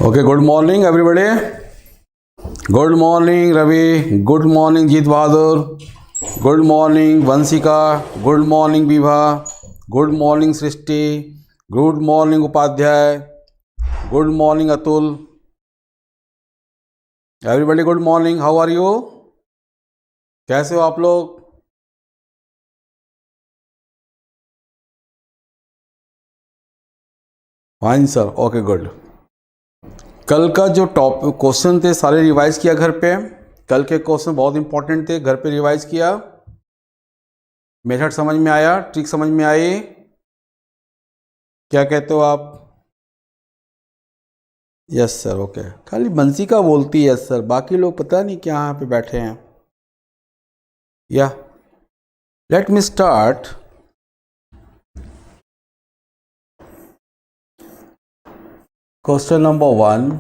Okay, good morning everybody. Good morning Ravi. Good morning Jeet Bahadur. Good morning Vansika. Good morning Vibha. Good morning Srishti. Good morning Upadhyay. Good morning Atul. Everybody good morning. How are you? कैसे हो आप लोग? Fine sir. Okay good. कल का जो topic question थे सारे revise किया घर पे. कल के क्वेश्चन बहुत इंपॉर्टेंट थे, घर पे रिवाइज किया. मेथड समझ में आया? ट्रिक समझ में आई? क्या कहते हो आप? Yes sir. ओके. खाली बंसी का बोलती है यस सर, बाकी लोग पता नहीं क्या यहाँ पे बैठे हैं. या let me start. Question number 1.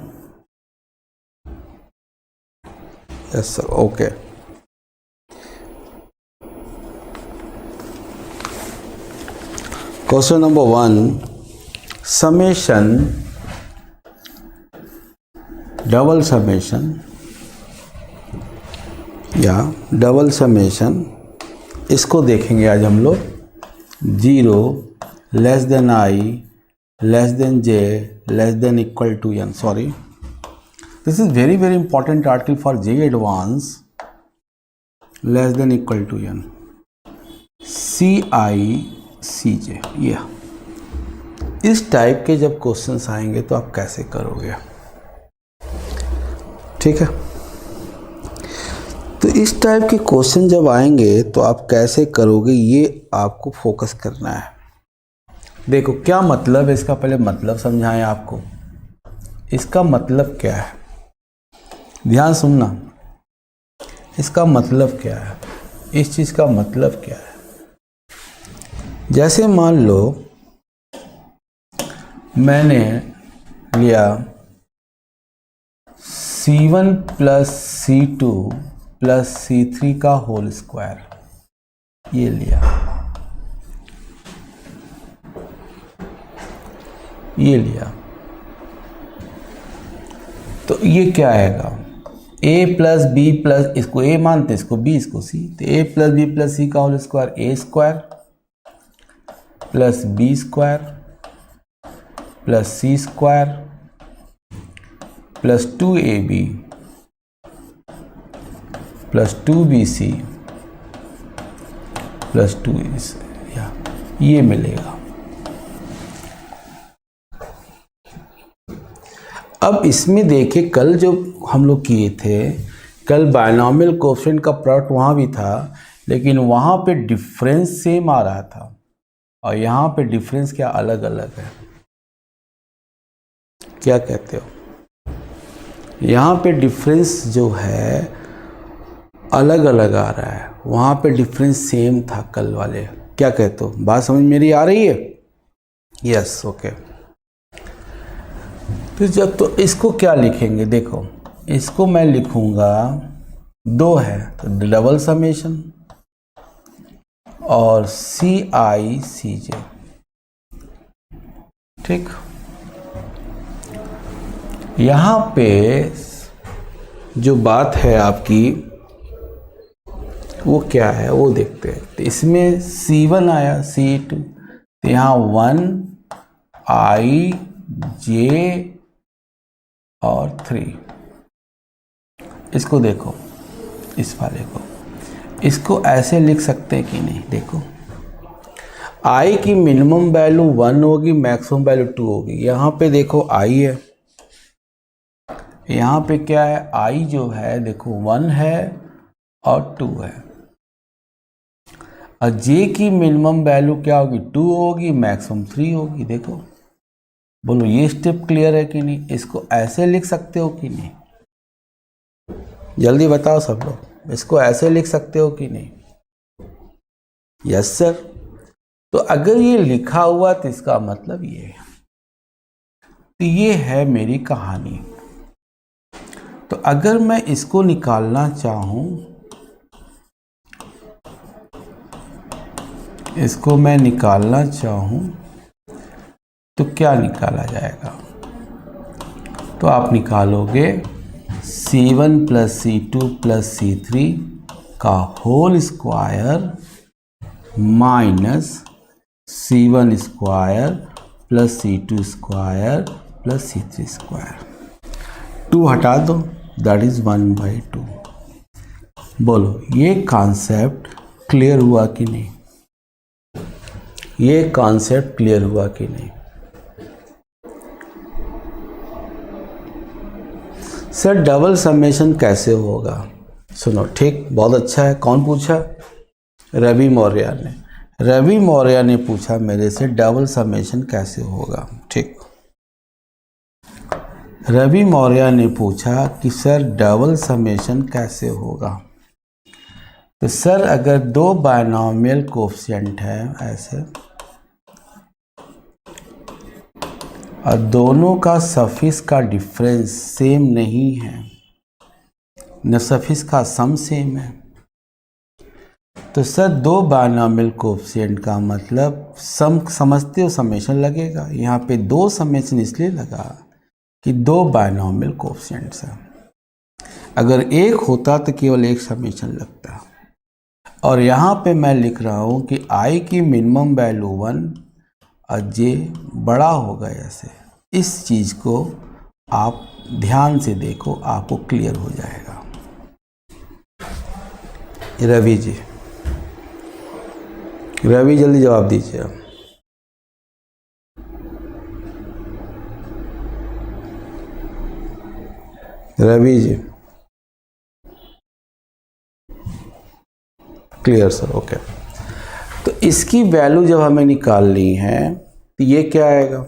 Yes sir. Okay. Question number 1. Summation, double summation या डबल समेशन, इसको देखेंगे आज हम लोग. 0 less than I less than J less than equal to n. Sorry, this is very very important article for J advance. Less than equal to n, C I C J. या इस type के जब questions आएंगे तो आप कैसे करोगे? ठीक है. तो इस टाइप के क्वेश्चन जब आएंगे तो आप कैसे करोगे, ये आपको फोकस करना है. देखो क्या मतलब है इसका, पहले मतलब समझाएं आपको. इसका मतलब क्या है, ध्यान सुनना. इसका मतलब क्या है, इस चीज का मतलब क्या है. जैसे मान लो मैंने लिया C1 plus C2 plus C3 का होल स्क्वायर. ये लिया, ये लिया. तो ये क्या आएगा? a प्लस बी प्लस, इसको a मानते, इसको b, इसको c. तो a plus B plus c का whole square a square plus b square plus c square plus 2ab plus 2bc plus 2ac. या ये मिलेगा. अब इसमें देखिए, कल जो हम लोग किए थे, कल बायनॉमियल कोएफिशिएंट का प्रोडक्ट वहाँ भी था, लेकिन वहाँ पे डिफरेंस सेम आ रहा था और यहाँ पे डिफरेंस क्या अलग अलग है. क्या कहते हो? यहाँ पे डिफरेंस जो है अलग अलग आ रहा है, वहाँ पे डिफरेंस सेम था कल वाले. क्या कहते हो? बात समझ मेरी आ रही है? यस. ओके. तो जब तो इसको क्या लिखेंगे? देखो, इसको मैं लिखूंगा, 2 है तो डबल समेशन और सी आई सी जे. ठीक. यहाँ पे जो बात है आपकी वो क्या है वो देखते हैं. तो इसमें C1 आया, C2, तो यहाँ 1 I J और 3. इसको देखो, इस वाले को, इसको ऐसे लिख सकते हैं कि नहीं? देखो, I की मिनिमम वैल्यू 1 होगी, मैक्सिमम वैल्यू 2 होगी. यहाँ पे देखो I है, यहाँ पे क्या है? I जो है देखो 1 है और 2 है. और J की मिनिमम वैल्यू क्या होगी? 2 होगी, मैक्सिमम 3 होगी. देखो, बोलो ये स्टेप क्लियर है कि नहीं? इसको ऐसे लिख सकते हो कि नहीं? जल्दी बताओ सब लोग, इसको ऐसे लिख सकते हो कि नहीं? Yes sir. तो अगर ये लिखा हुआ तो इसका मतलब ये है. तो ये है मेरी कहानी. तो अगर मैं इसको निकालना चाहूं इसको मैं निकालना चाहूँ तो क्या निकाला जाएगा? तो आप निकालोगे C1 plus C2 plus C3 का whole square minus C1 square plus C2 square plus C3 square. 2 हटा दो, दैट इज 1/2। बोलो ये कॉन्सेप्ट क्लियर हुआ कि नहीं? ये कॉन्सेप्ट क्लियर हुआ कि नहीं? सर डबल समेशन कैसे होगा? सुनो, ठीक, बहुत अच्छा है। कौन पूछा? रवि मौर्य ने। रवि मौर्य ने पूछा मेरे से डबल समेशन कैसे होगा। ठीक, रवि मौर्य ने पूछा कि सर डबल समेशन कैसे होगा। तो सर अगर दो बायनॉमियल कोएफिशिएंट है ऐसे और दोनों का सफिक्स का डिफरेंस सेम नहीं है, न सफिक्स का सम सेम है, तो सर दो बायनॉमियल कोएफिशिएंट का मतलब सम समझते हो, समेशन लगेगा। यहाँ पे दो समेशन इसलिए लगा कि दो बायनॉमियल कोएफिशिएंट्स हैं। अगर एक होता तो केवल एक समेशन लगता। और यहाँ पे मैं लिख रहा हूँ कि i की मिनिमम वैल्यू 1 और j बड़ा होगा ऐसे। इस चीज़ को आप ध्यान से देखो, आपको क्लियर हो जाएगा। रवि जी, रवि जल्दी जवाब दीजिए। Ravi ji, clear sir, okay. तो इसकी वैल्यू जब हमें निकालनी है तो ये क्या आएगा?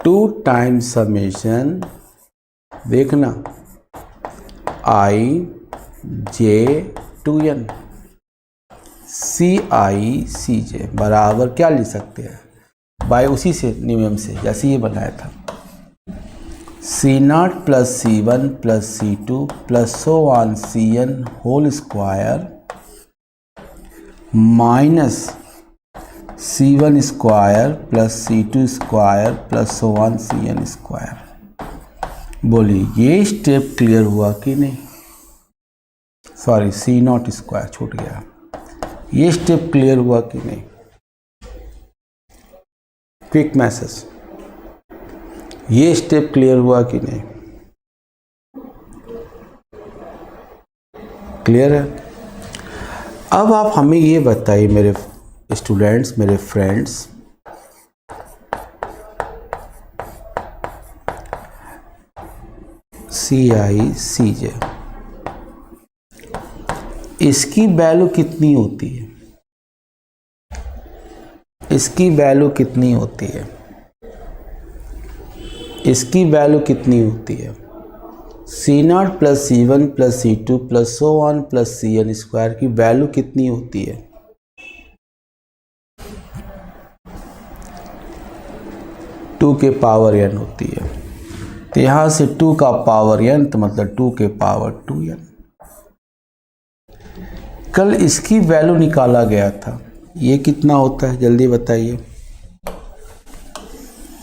2 टाइम्स समेशन, देखना, i j to n ci cj बराबर क्या लिख सकते हैं? बाय उसी से नियम से जैसे ये बनाया था, C0 plus C1 plus C2 plus so on Cn whole square minus C1 square plus C2 square plus so on Cn square. बोलिए ये स्टेप क्लियर हुआ कि नहीं? सॉरी, C0 स्क्वायर छूट गया। ये स्टेप क्लियर हुआ कि नहीं? क्विक मैसेज, ये स्टेप क्लियर हुआ कि नहीं? क्लियर है? अब आप हमें ये बताइए मेरे स्टूडेंट्स, मेरे फ्रेंड्स, CI CJ इसकी वैल्यू कितनी होती है? इसकी वैल्यू कितनी होती है? इसकी वैल्यू कितनी होती है? C0 plus C1 plus C2 plus so on plus Cn square की वैल्यू कितनी होती है? टू के पावर n होती है। तो यहाँ से 2 का पावर n तो मतलब 2 के पावर 2n। कल इसकी वैल्यू निकाला गया था, ये कितना होता है जल्दी बताइए?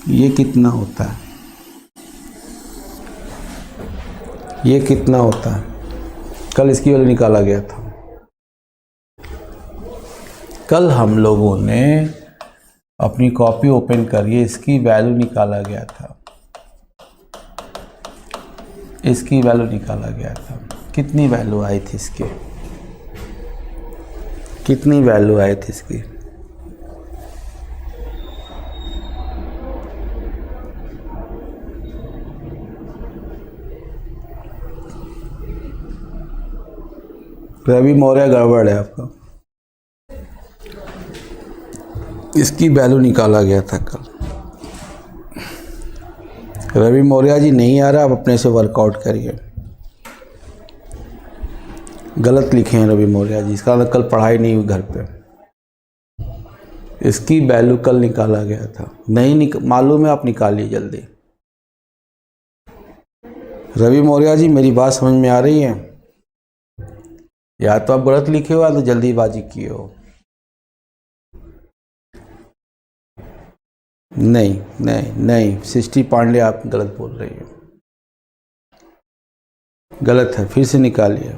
ये कितना होता है? ये कितना होता है? कल इसकी वैल्यू निकाला गया था। कल हम लोगों ने अपनी कॉपी ओपन करिए, इसकी वैल्यू निकाला गया था। इसकी वैल्यू निकाला गया था। कितनी वैल्यू आई थी इसकी? कितनी वैल्यू आई थी इसकी? रवि मौर्य गड़बड़ है आपका। इसकी वैल्यू निकाला गया था कल। रवि मौर्य जी नहीं आ रहा, आप अपने से वर्कआउट करिए। गलत लिखे हैं रवि मौर्य जी, इसका मतलब कल पढ़ाई नहीं हुई घर पे। इसकी वैल्यू कल निकाला गया था, नहीं मालूम है, आप निकालिए जल्दी। रवि मौर्य जी मेरी बात समझ में आ रही है? या तो आप गलत लिखे हो या तो जल्दीबाजी किए हो। नहीं नहीं नहीं, सृष्टि पांडे आप गलत बोल रही हो, गलत है, फिर से निकालिए।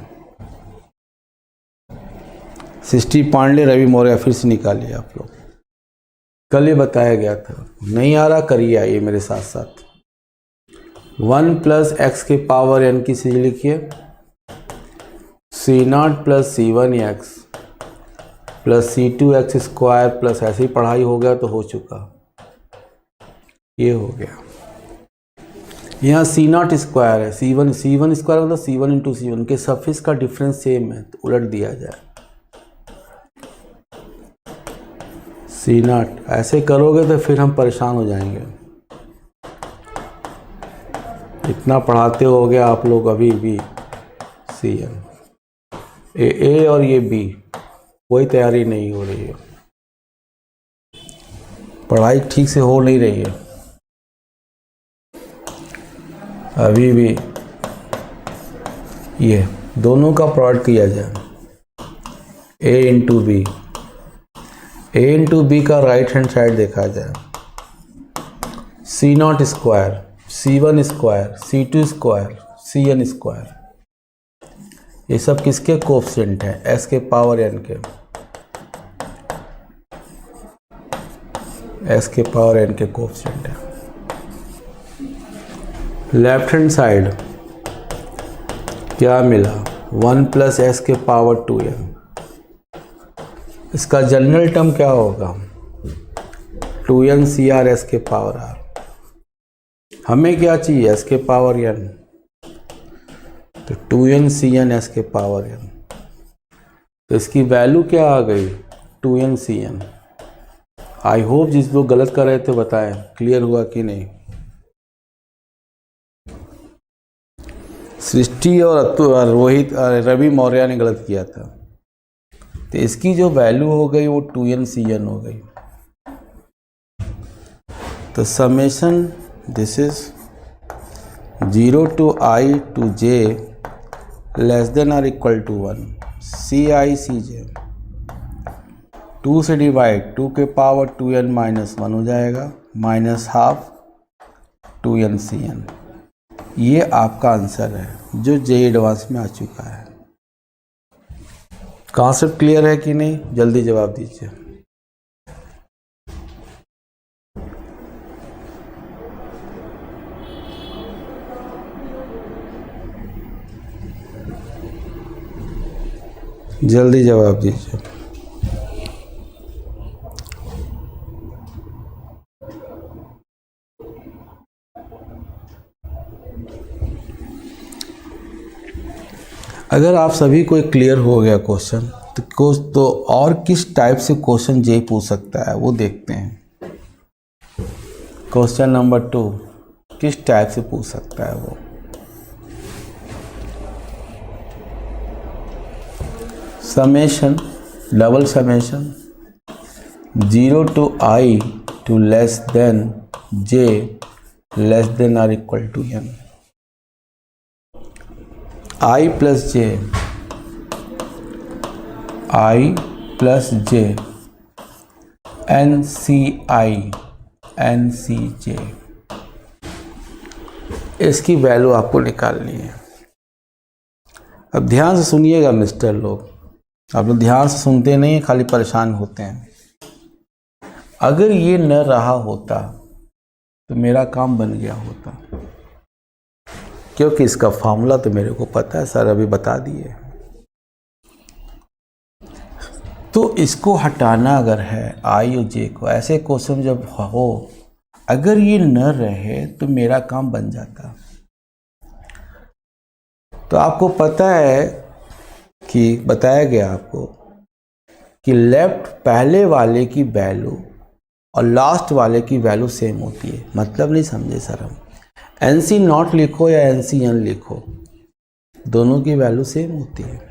सृष्टि पांडे, रवि मौर्य, फिर से निकालिए आप लोग। कल ये बताया गया था, नहीं आ रहा करिए, आइए मेरे साथ साथ। 1 प्लस एक्स के पावर एन की सीरीज लिखिए, C0 plus C1x plus C2x square plus, ऐसे ही पढ़ाई हो गया तो हो चुका, ये हो गया। यहाँ C0 स्क्वायर है, C1 स्क्वायर मतलब C1 इंटू C1 के सरफेस का डिफरेंस सेम है, तो उलट दिया जाए। C0 ऐसे करोगे तो फिर हम परेशान हो जाएंगे। इतना पढ़ाते हो गया आप लोग अभी भी। CN ए और ये B, कोई तैयारी नहीं हो रही है, पढ़ाई ठीक से हो नहीं रही है अभी भी। ये दोनों का प्रोडक्ट किया जाए, A into B, A into B का राइट हैंड साइड देखा जाए, C0 square, C1 square, C2 square, CN square, ये सब किसके कोफिशिएंट हैं? S के पावर n के, S के पावर n के कोफिशिएंट है। लेफ्ट हैंड साइड क्या मिला? 1 प्लस एस के पावर 2n। इसका जनरल टर्म क्या होगा? 2n CR S के पावर R। हमें क्या चाहिए? S के पावर n, तो 2n CN S के पावर n। तो इसकी वैल्यू क्या आ गई? 2n CN। आई होप जिस लोग गलत कर रहे थे बताएं क्लियर हुआ कि नहीं। सृष्टि और रोहित रवि मौर्य ने गलत किया था, तो इसकी जो वैल्यू हो गई वो 2n CN हो गई। तो summation this is 0 to I to j less than or equal to 1 CI CJ। 2 से डिवाइड, 2 के पावर 2n माइनस 1 हो जाएगा, माइनस हाफ 2n CN। ये आपका आंसर है जो जे एडवांस में आ चुका है। कॉन्सेप्ट क्लियर है कि नहीं? जल्दी जवाब दीजिए। जल्दी जवाब दीजिए। अगर आप सभी को क्लियर हो गया क्वेश्चन, तो और किस टाइप से क्वेश्चन जे पूछ सकता है वो देखते हैं। क्वेश्चन नंबर 2 किस टाइप से पूछ सकता है वो? Summation, double summation 0 to I to less than j less than or equal to n। I plus j, I plus j, NCI NCJ, इसकी वैल्यू आपको निकालनी है। अब ध्यान से सुनिएगा मिस्टर लोग, आप लोग ध्यान से सुनते नहीं हैं, खाली परेशान होते हैं। अगर ये न रहा होता तो मेरा काम बन गया होता, क्योंकि इसका फॉर्मूला तो मेरे को पता है, सर अभी बता दिए। तो इसको हटाना अगर है आई और जे को, ऐसे क्वेश्चन जब हो, अगर ये न रहे तो मेरा काम बन जाता। तो आपको पता है कि बताया गया आपको कि लेफ्ट पहले वाले की वैल्यू और लास्ट वाले की वैल्यू सेम होती है। मतलब नहीं समझे सर हम? NC0 लिखो या NCN लिखो, दोनों की वैल्यू सेम होती है।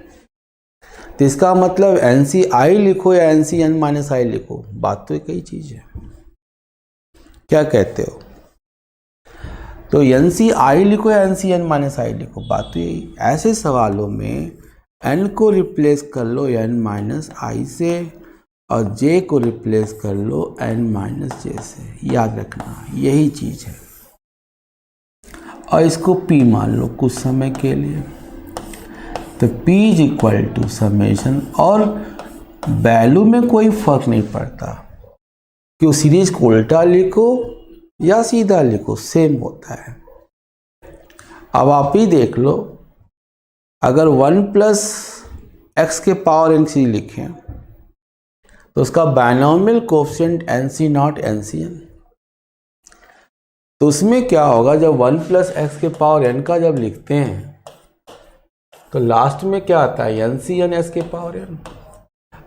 तो इसका मतलब NCI लिखो या NCN माइनस I लिखो, बात तो एक ही चीज है। क्या कहते हो? तो NCI लिखो या NCN माइनस I लिखो, बात तो यही। ऐसे सवालों में n को रिप्लेस कर लो n माइनस I से, और j को रिप्लेस कर लो n-j से, याद रखना यही चीज है। और इसको p मान लो कुछ समय के लिए, तो p is equal to summation, और वैल्यू में कोई फर्क नहीं पड़ता कि उस सीरीज को उल्टा लिखो या सीधा लिखो, सेम होता है। अब आप ही देख लो, अगर 1 प्लस एक्स के पावर nc लिखें तो उसका binomial coefficient nc not ncn, तो उसमें क्या होगा, जब 1 प्लस एक्स के पावर n का जब लिखते हैं तो लास्ट में क्या आता है, ncn s के पावर n,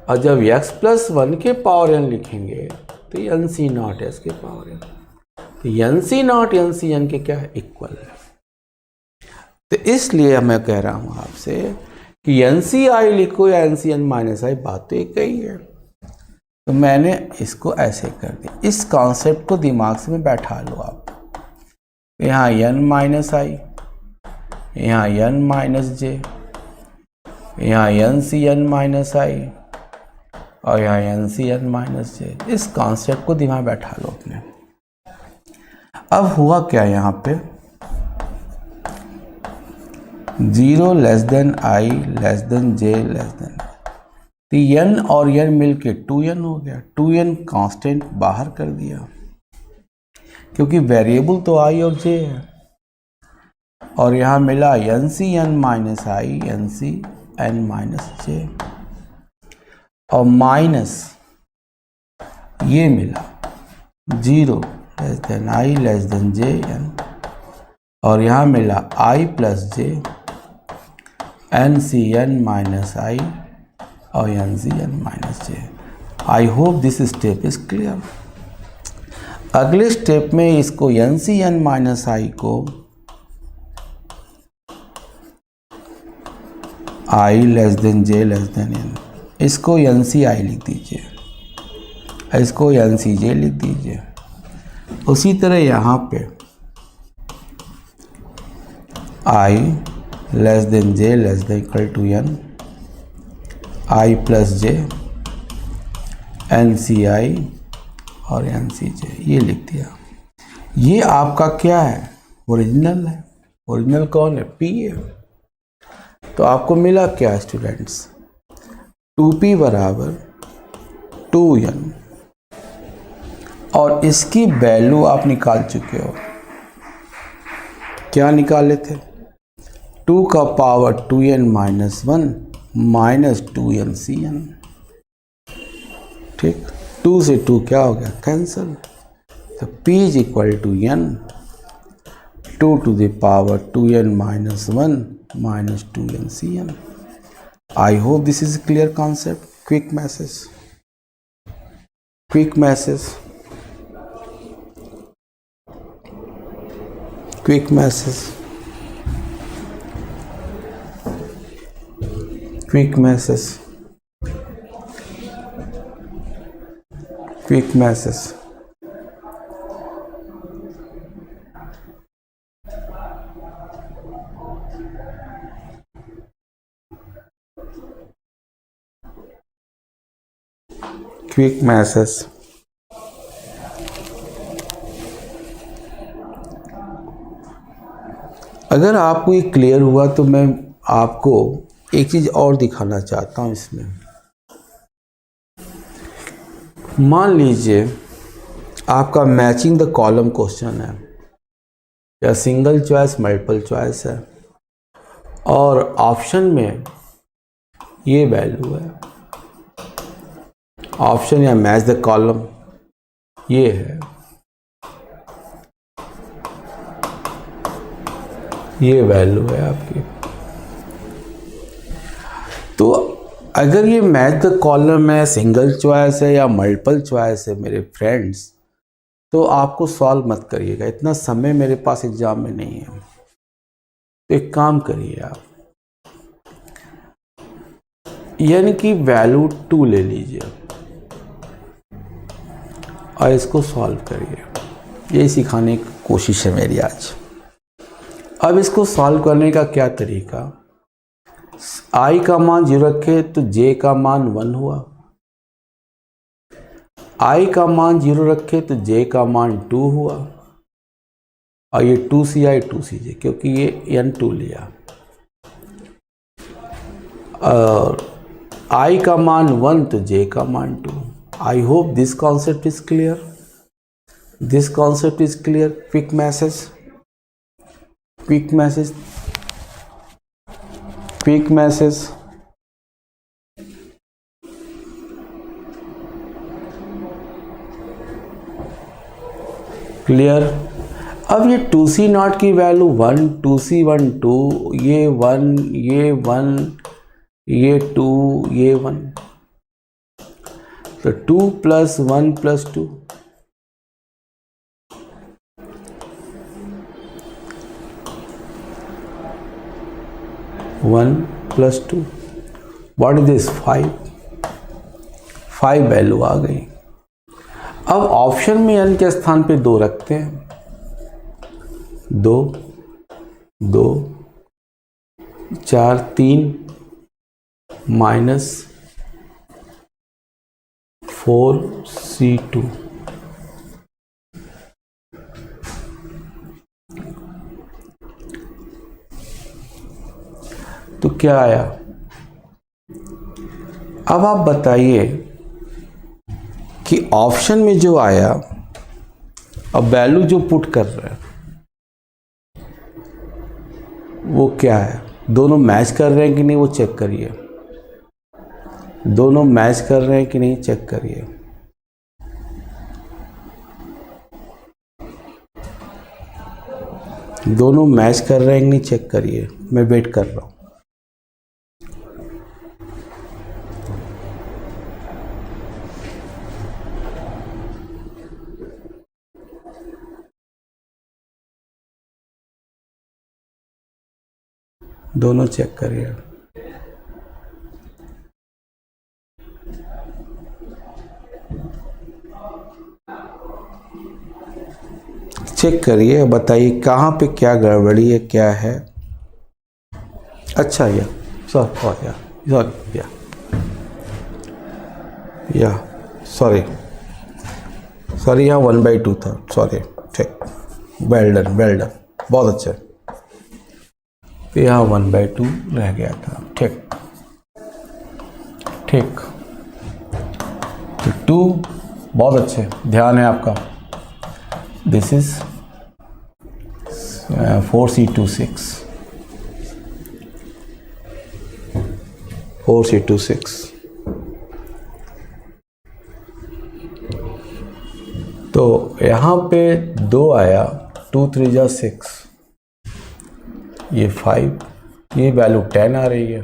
और जब x प्लस 1 के पावर n लिखेंगे तो nc नॉट s के पावर n, तो nc नॉट ncn के क्या है, इक्वल है। तो इसलिए मैं कह रहा हूं आपसे कि nci लिखो या ncn माइनस आई, बात तो एक ही है। तो मैंने इसको ऐसे कर दिया, इस कॉन्सेप्ट को दिमाग से में बैठा लो आप। यहाँ n माइनस आई, यहाँ n माइनस जे, यहाँ ncn माइनस आई, और यहाँ ncn माइनस जे। इस कॉन्सेप्ट को दिमाग बैठा लो अपने। अब हुआ क्या, यहाँ पे 0 less then i less than j less then, तो n और n मिलके 2n हो गया। 2n कांस्टेंट बाहर कर दिया क्योंकि वेरिएबल तो i और j है, और यहाँ मिला ncn minus i ncn minus j, और माइनस ये मिला 0 less then i less than j n, और यहाँ मिला i plus j ncn minus i और ncn minus j। I hope this step is clear. अगले स्टेप में इसको ncn माइनस i को i less than j less then n, इसको nci लिख दीजिए, इसको ncj लिख दीजिए। उसी तरह यहाँ पे i less than j less than equal to n, i plus j nci और ncj, ये लिख दिया। ये आपका क्या है, ओरिजिनल है। ओरिजिनल कौन है, p है। तो आपको मिला क्या स्टूडेंट्स, 2p बराबर 2n, और इसकी वैल्यू आप निकाल चुके हो। क्या निकाले थे, 2 का power 2n minus 1 minus 2ncn, ठीक। 2 से 2 क्या हो गया, कैंसल। तो p is equal to n, 2 to the power 2n minus 1 minus 2ncn। I hope this is clear concept. Quick message, quick message, quick message, quick message, quick message. Quick message. अगर आपको ये clear हुआ तो मैं आपको एक चीज और दिखाना चाहता हूं इसमें। मान लीजिए आपका मैचिंग द कॉलम क्वेश्चन है, या सिंगल चॉइस मल्टीपल चॉइस है, और ऑप्शन में ये वैल्यू है, ऑप्शन या मैच द कॉलम ये है, ये वैल्यू है आपकी। तो अगर ये मैच द कॉलम है, सिंगल चॉइस है या मल्टीपल चॉइस है मेरे फ्रेंड्स, तो आपको सॉल्व मत करिएगा, इतना समय मेरे पास एग्जाम में नहीं है। तो एक काम करिए आप, यानी कि वैल्यू 2 ले लीजिए और इसको सॉल्व करिए। यही सिखाने की कोशिश है मेरी आज। अब इसको सॉल्व करने का क्या तरीका, i का मान 0 रखे तो j का मान 1 हुआ, I का मान 0 रखे तो J का मान 2 हुआ, और ये 2CI 2CJ, क्योंकि ये N2 लिया। और I का मान 1 तो J का मान 2। आई hope this concept is clear. This concept is clear. Quick message, quick message, quick message. Clear. अब ये 2C0 की वैल्यू 1, 2C1 2, ये 1, ये 1, ये 2, ये 1, तो 2 + 1 + 2, one plus two, what is this 5, 5 value आ गई। अब ऑप्शन में n के स्थान पे 2 रखते हैं, 2, 2, 4, 3 - 4C2, तो क्या आया? अब आप बताइए कि ऑप्शन में जो आया, अब वैल्यू जो पुट कर रहे हैं वो क्या है? दोनों मैच कर रहे हैं कि नहीं वो चेक करिए। दोनों मैच कर रहे हैं कि नहीं चेक करिए। दोनों मैच कर रहे हैं कि नहीं चेक करिए। मैं वेट कर रहा हूँ। दोनों चेक करिए। चेक करिए, बताइए कहाँ पे क्या गड़बड़ी है, क्या है। अच्छा या सॉरी यहाँ 1/2 था, सॉरी। ठीक, वेल डन, बहुत अच्छा। तो यहाँ 1/2 रह गया था। ठीक, तो 2 बहुत अच्छे, ध्यान है आपका। This is 4C26, 4C26। तो यहाँ पे 2 आया, 2 × 3 = 6, ये 5, ये वैल्यू 10 आ रही है।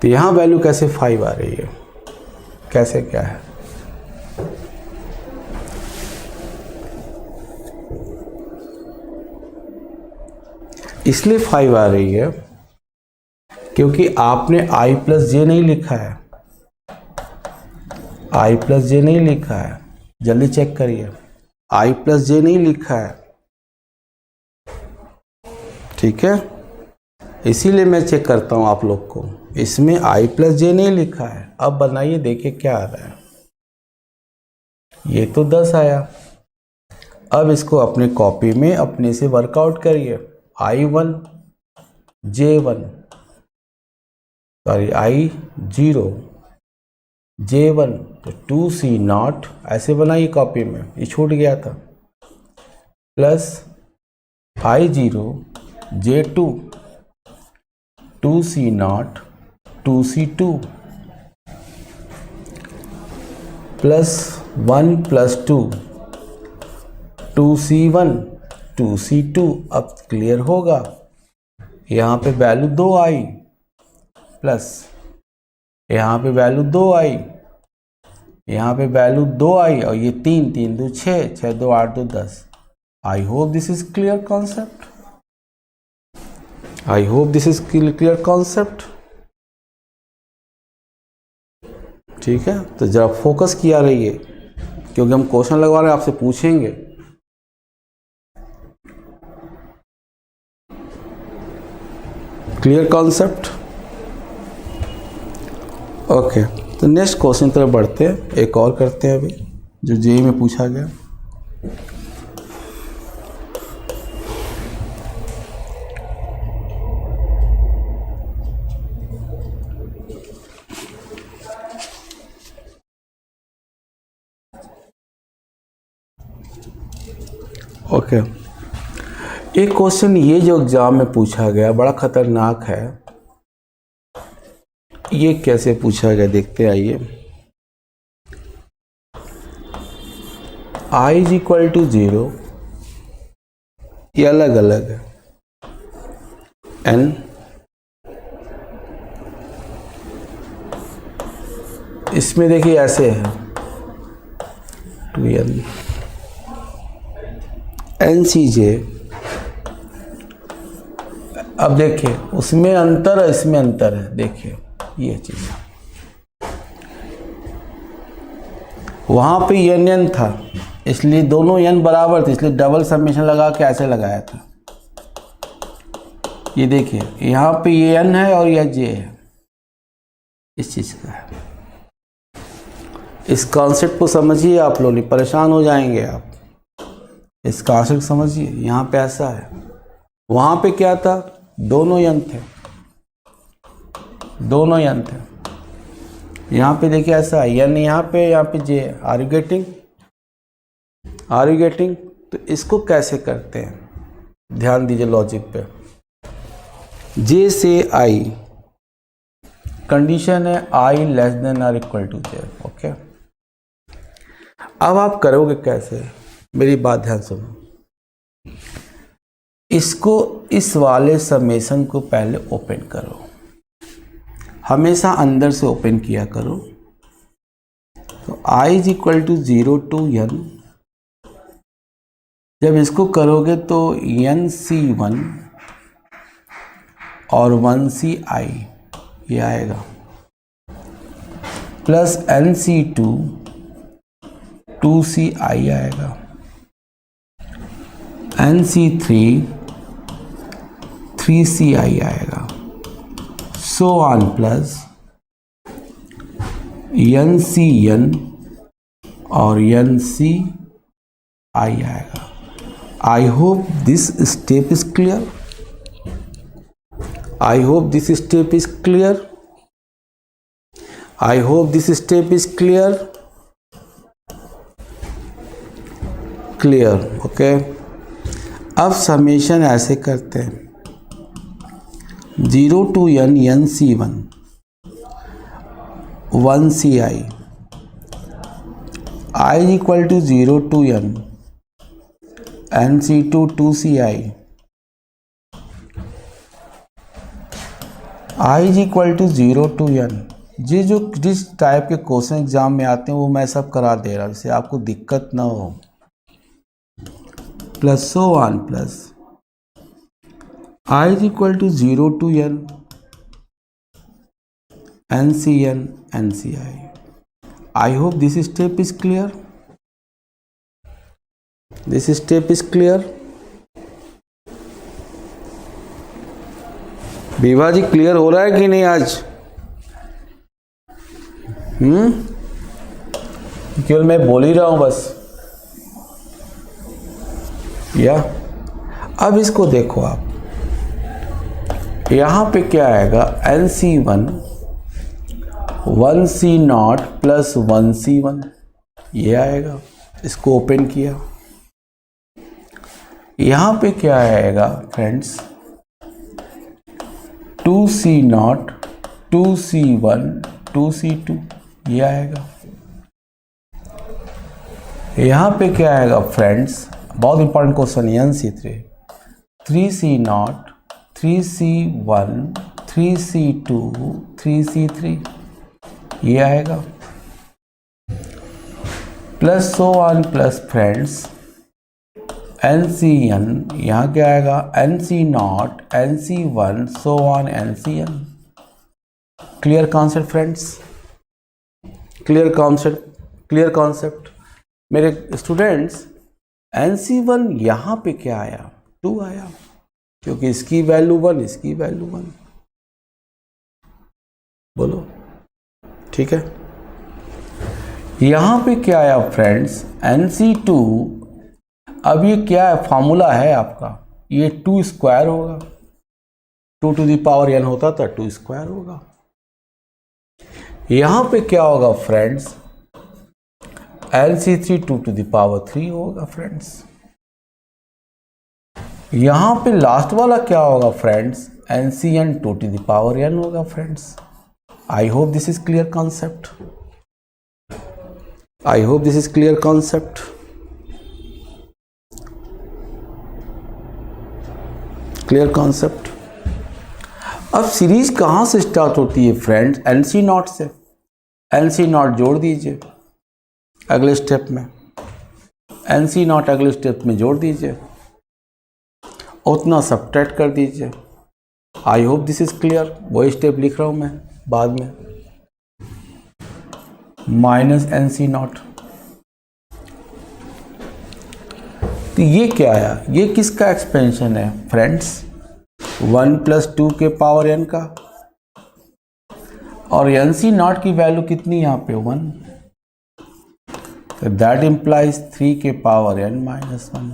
तो यहाँ वैल्यू कैसे 5 आ रही है, कैसे क्या है? इसलिए 5 आ रही है क्योंकि आपने I + J नहीं लिखा है। I + J नहीं लिखा है, जल्दी चेक करिए। I + J नहीं लिखा है, ठीक है। इसीलिए मैं चेक करता हूं आप लोग को। इसमें I + J नहीं लिखा है। अब बनाइए, देखिए क्या आ रहा है। ये तो 10 आया। अब इसको अपने कॉपी में अपने से वर्कआउट करिए। I1 J1, sorry I0 J1, तो 2C0 ऐसे बनाइए कॉपी में, ये छूट गया था। Plus I0 J2, 2C0 2C2, plus 1 + 2 2C1 2C2। अब क्लियर होगा। यहाँ पे वैल्यू 2 आई, प्लस यहाँ पे वैल्यू 2 आई, यहाँ पे वैल्यू 2 आई, और ये 3, 3 × 2 = 6, 6 × 2 = 8, 2 = 10। आई hope this is clear concept. I hope this is clear concept. ठीक है, तो जरा फोकस किया रहिए, क्योंकि हम क्वेश्चन लगवा रहे हैं, आपसे पूछेंगे। Clear concept? ओके। तो नेक्स्ट क्वेश्चन तरफ बढ़ते हैं, एक और करते हैं अभी जो जेईई में पूछा गया। ओके, एक क्वेश्चन ये जो एग्जाम में पूछा गया बड़ा खतरनाक है। ये कैसे पूछा गया देखते आइए। I इज इक्वल टू 0, ये अलग अलग है। n इसमें देखिए ऐसे है 2n NCJ। अब देखिए उसमें अंतर है, इसमें अंतर है। देखिए ये चीज वहां पे n था, इसलिए दोनों n बराबर थे, इसलिए डबल समेशन लगा के ऐसे लगाया था। ये देखिए यहाँ पे ये n है और यह j है, इस चीज का है। इस कॉन्सेप्ट को समझिए, आप लोग नहीं परेशान हो जाएंगे आप। इस कॉन्सेप्ट समझिए, यहाँ पे ऐसा है, वहां पे क्या था, दोनों n थे, दोनों n थे। यहाँ पे देखिए ऐसा है, n यहाँ पे j है। Are you getting, are you getting? तो इसको कैसे करते हैं, ध्यान दीजिए लॉजिक पे। j से i, कंडीशन है i less than or equal to j। Okay, अब आप करोगे कैसे, मेरी बात ध्यान सुनो। इसको, इस वाले समेशन को पहले ओपन करो, हमेशा अंदर से ओपन किया करो। तो i is equal to 0 to n, जब इसको करोगे तो nc1 और 1ci ये आएगा, प्लस nc2 2ci आएगा, nc3 3ci आएगा, सो ऑन, प्लस ncn और nci आएगा। I hope this step is clear, I hope this step is clear, I hope this step is clear, clear. Okay, अब summation ऐसे करते हैं, 0 to n nc1 1ci, i is equal to 0 to n nc2 2ci, i is equal to 0 to n। ये जो जिस type के question exam में आते हैं वो मैं सब करा दे रहा हूँ, इससे आपको दिक्कत ना हो। Plus so on, plus i is equal to 0 to n ncn nci। I hope this step is clear, this step is clear. Vibha ji clear हो रहा है कि नहीं आज? केवल मैं बोल ही रहा हूं बस, या अब इसको देखो आप, यहां पे क्या आएगा, nc1 1c0 प्लस 1c1 ये आएगा। इसको ओपन किया, यहां पे क्या आएगा फ्रेंड्स, 2c0 2c1 2c2 ये आएगा। यहां पे क्या आएगा फ्रेंड्स, बहुत इंपॉर्टेंट क्वेश्चन है, nc3 3c0 3c1 3c2 3c3 ये आएगा, plus so on, plus friends ncn, यहाँ क्या आएगा, nc0 nc1 so on ncn। Clear concept friends, clear concept, clear concept मेरे स्टूडेंट्स। nc1 यहाँ पे क्या आया, 2 आया, क्योंकि इसकी वैल्यू 1, इसकी वैल्यू 1। बोलो ठीक है। यहाँ पे क्या आया फ्रेंड्स, NC2। अब ये क्या है, फार्मूला है आपका, ये 2 स्क्वायर होगा, 2 टू द पावर n होता था 2 स्क्वायर होगा। यहाँ पे क्या होगा friends, LC3 2 to the power 3 होगा फ्रेंड्स। यहाँ पे लास्ट वाला क्या होगा friends, NCN 2 to the power n होगा friends. I hope this is clear concept, I hope this is clear concept. Clear concept. अब सीरीज कहाँ से स्टार्ट होती है फ्रेंड्स, NC0 से। NC0 जोड़ दीजिए अगले स्टेप में, NC0 अगले स्टेप में जोड़ दीजिए, उतना सब्ट्रैक्ट कर दीजिए। आई होप दिस इज क्लियर। वही स्टेप लिख रहा हूँ मैं बाद में, माइनस NC0। तो ये क्या आया, ये किसका एक्सपेंशन है फ्रेंड्स, 1 + 2 के पावर n का, और NC0 की वैल्यू कितनी यहाँ पे 1, तो दैट इम्प्लाइज 3 के power n - 1।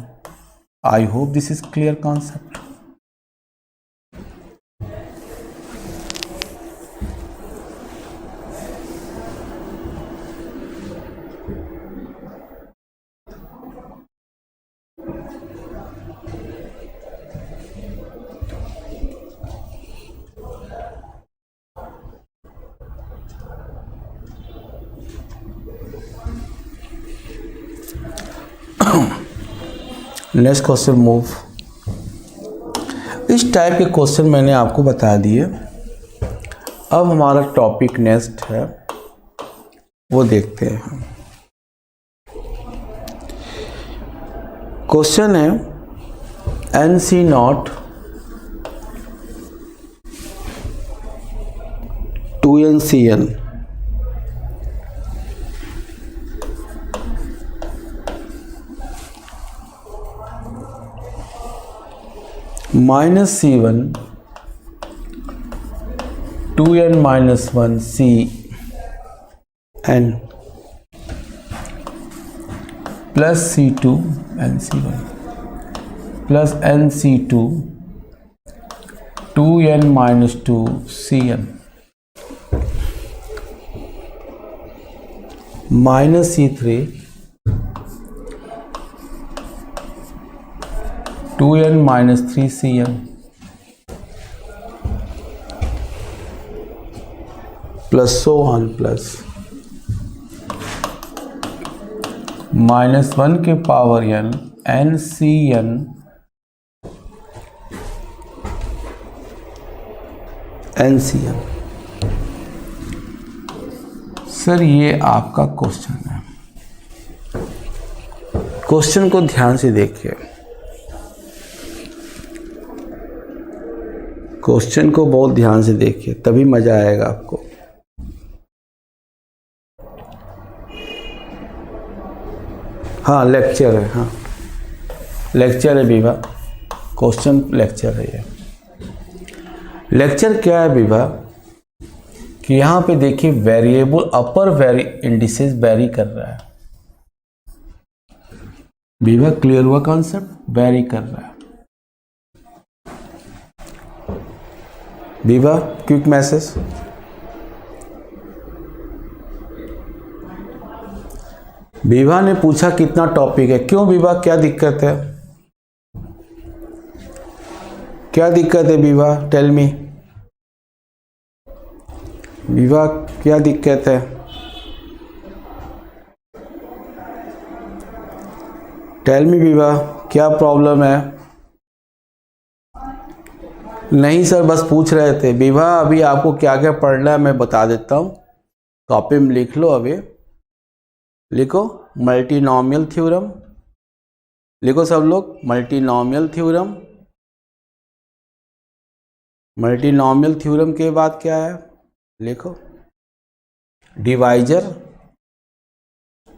I hope this is clear concept. Next question move. इस टाइप के क्वेश्चन मैंने आपको बता दिए। अब हमारा टॉपिक नेक्स्ट है, वो देखते हैं। क्वेश्चन है NC0 2NCN -C1 2n - 1 CN plus C2 NC1 plus NC2 2n - 2 CN minus C3 2n - 3 CN plus so on plus -1 के power n NCN NCN। Sir ये आपका क्वेश्चन है, क्वेश्चन को ध्यान से देखिए, क्वेश्चन को बहुत ध्यान से देखिए, तभी मजा आएगा आपको। हाँ लेक्चर है, हाँ लेक्चर है विभा, क्वेश्चन लेक्चर है ये। लेक्चर क्या है विभा, कि यहाँ पे देखिए वेरिएबल अपर इंडिसेस वेरी कर रहा है। विभा क्लियर हुआ कॉन्सेप्ट, वेरी कर रहा है। Vibha quick message. विभा ने पूछा कितना टॉपिक है, क्यों विभा क्या दिक्कत है, क्या दिक्कत है विभा, टेल मी विभा क्या दिक्कत है, टेल मी विभा क्या प्रॉब्लम है। नहीं सर बस पूछ रहे थे। विभा अभी आपको क्या क्या पढ़ना है मैं बता देता हूँ, कॉपी में लिख लो। अभी लिखो मल्टीनोमियल थ्योरम, लिखो सब लोग मल्टीनोमियल थ्योरम। मल्टीनोमियल थ्योरम के बाद क्या है लिखो डिवाइजर,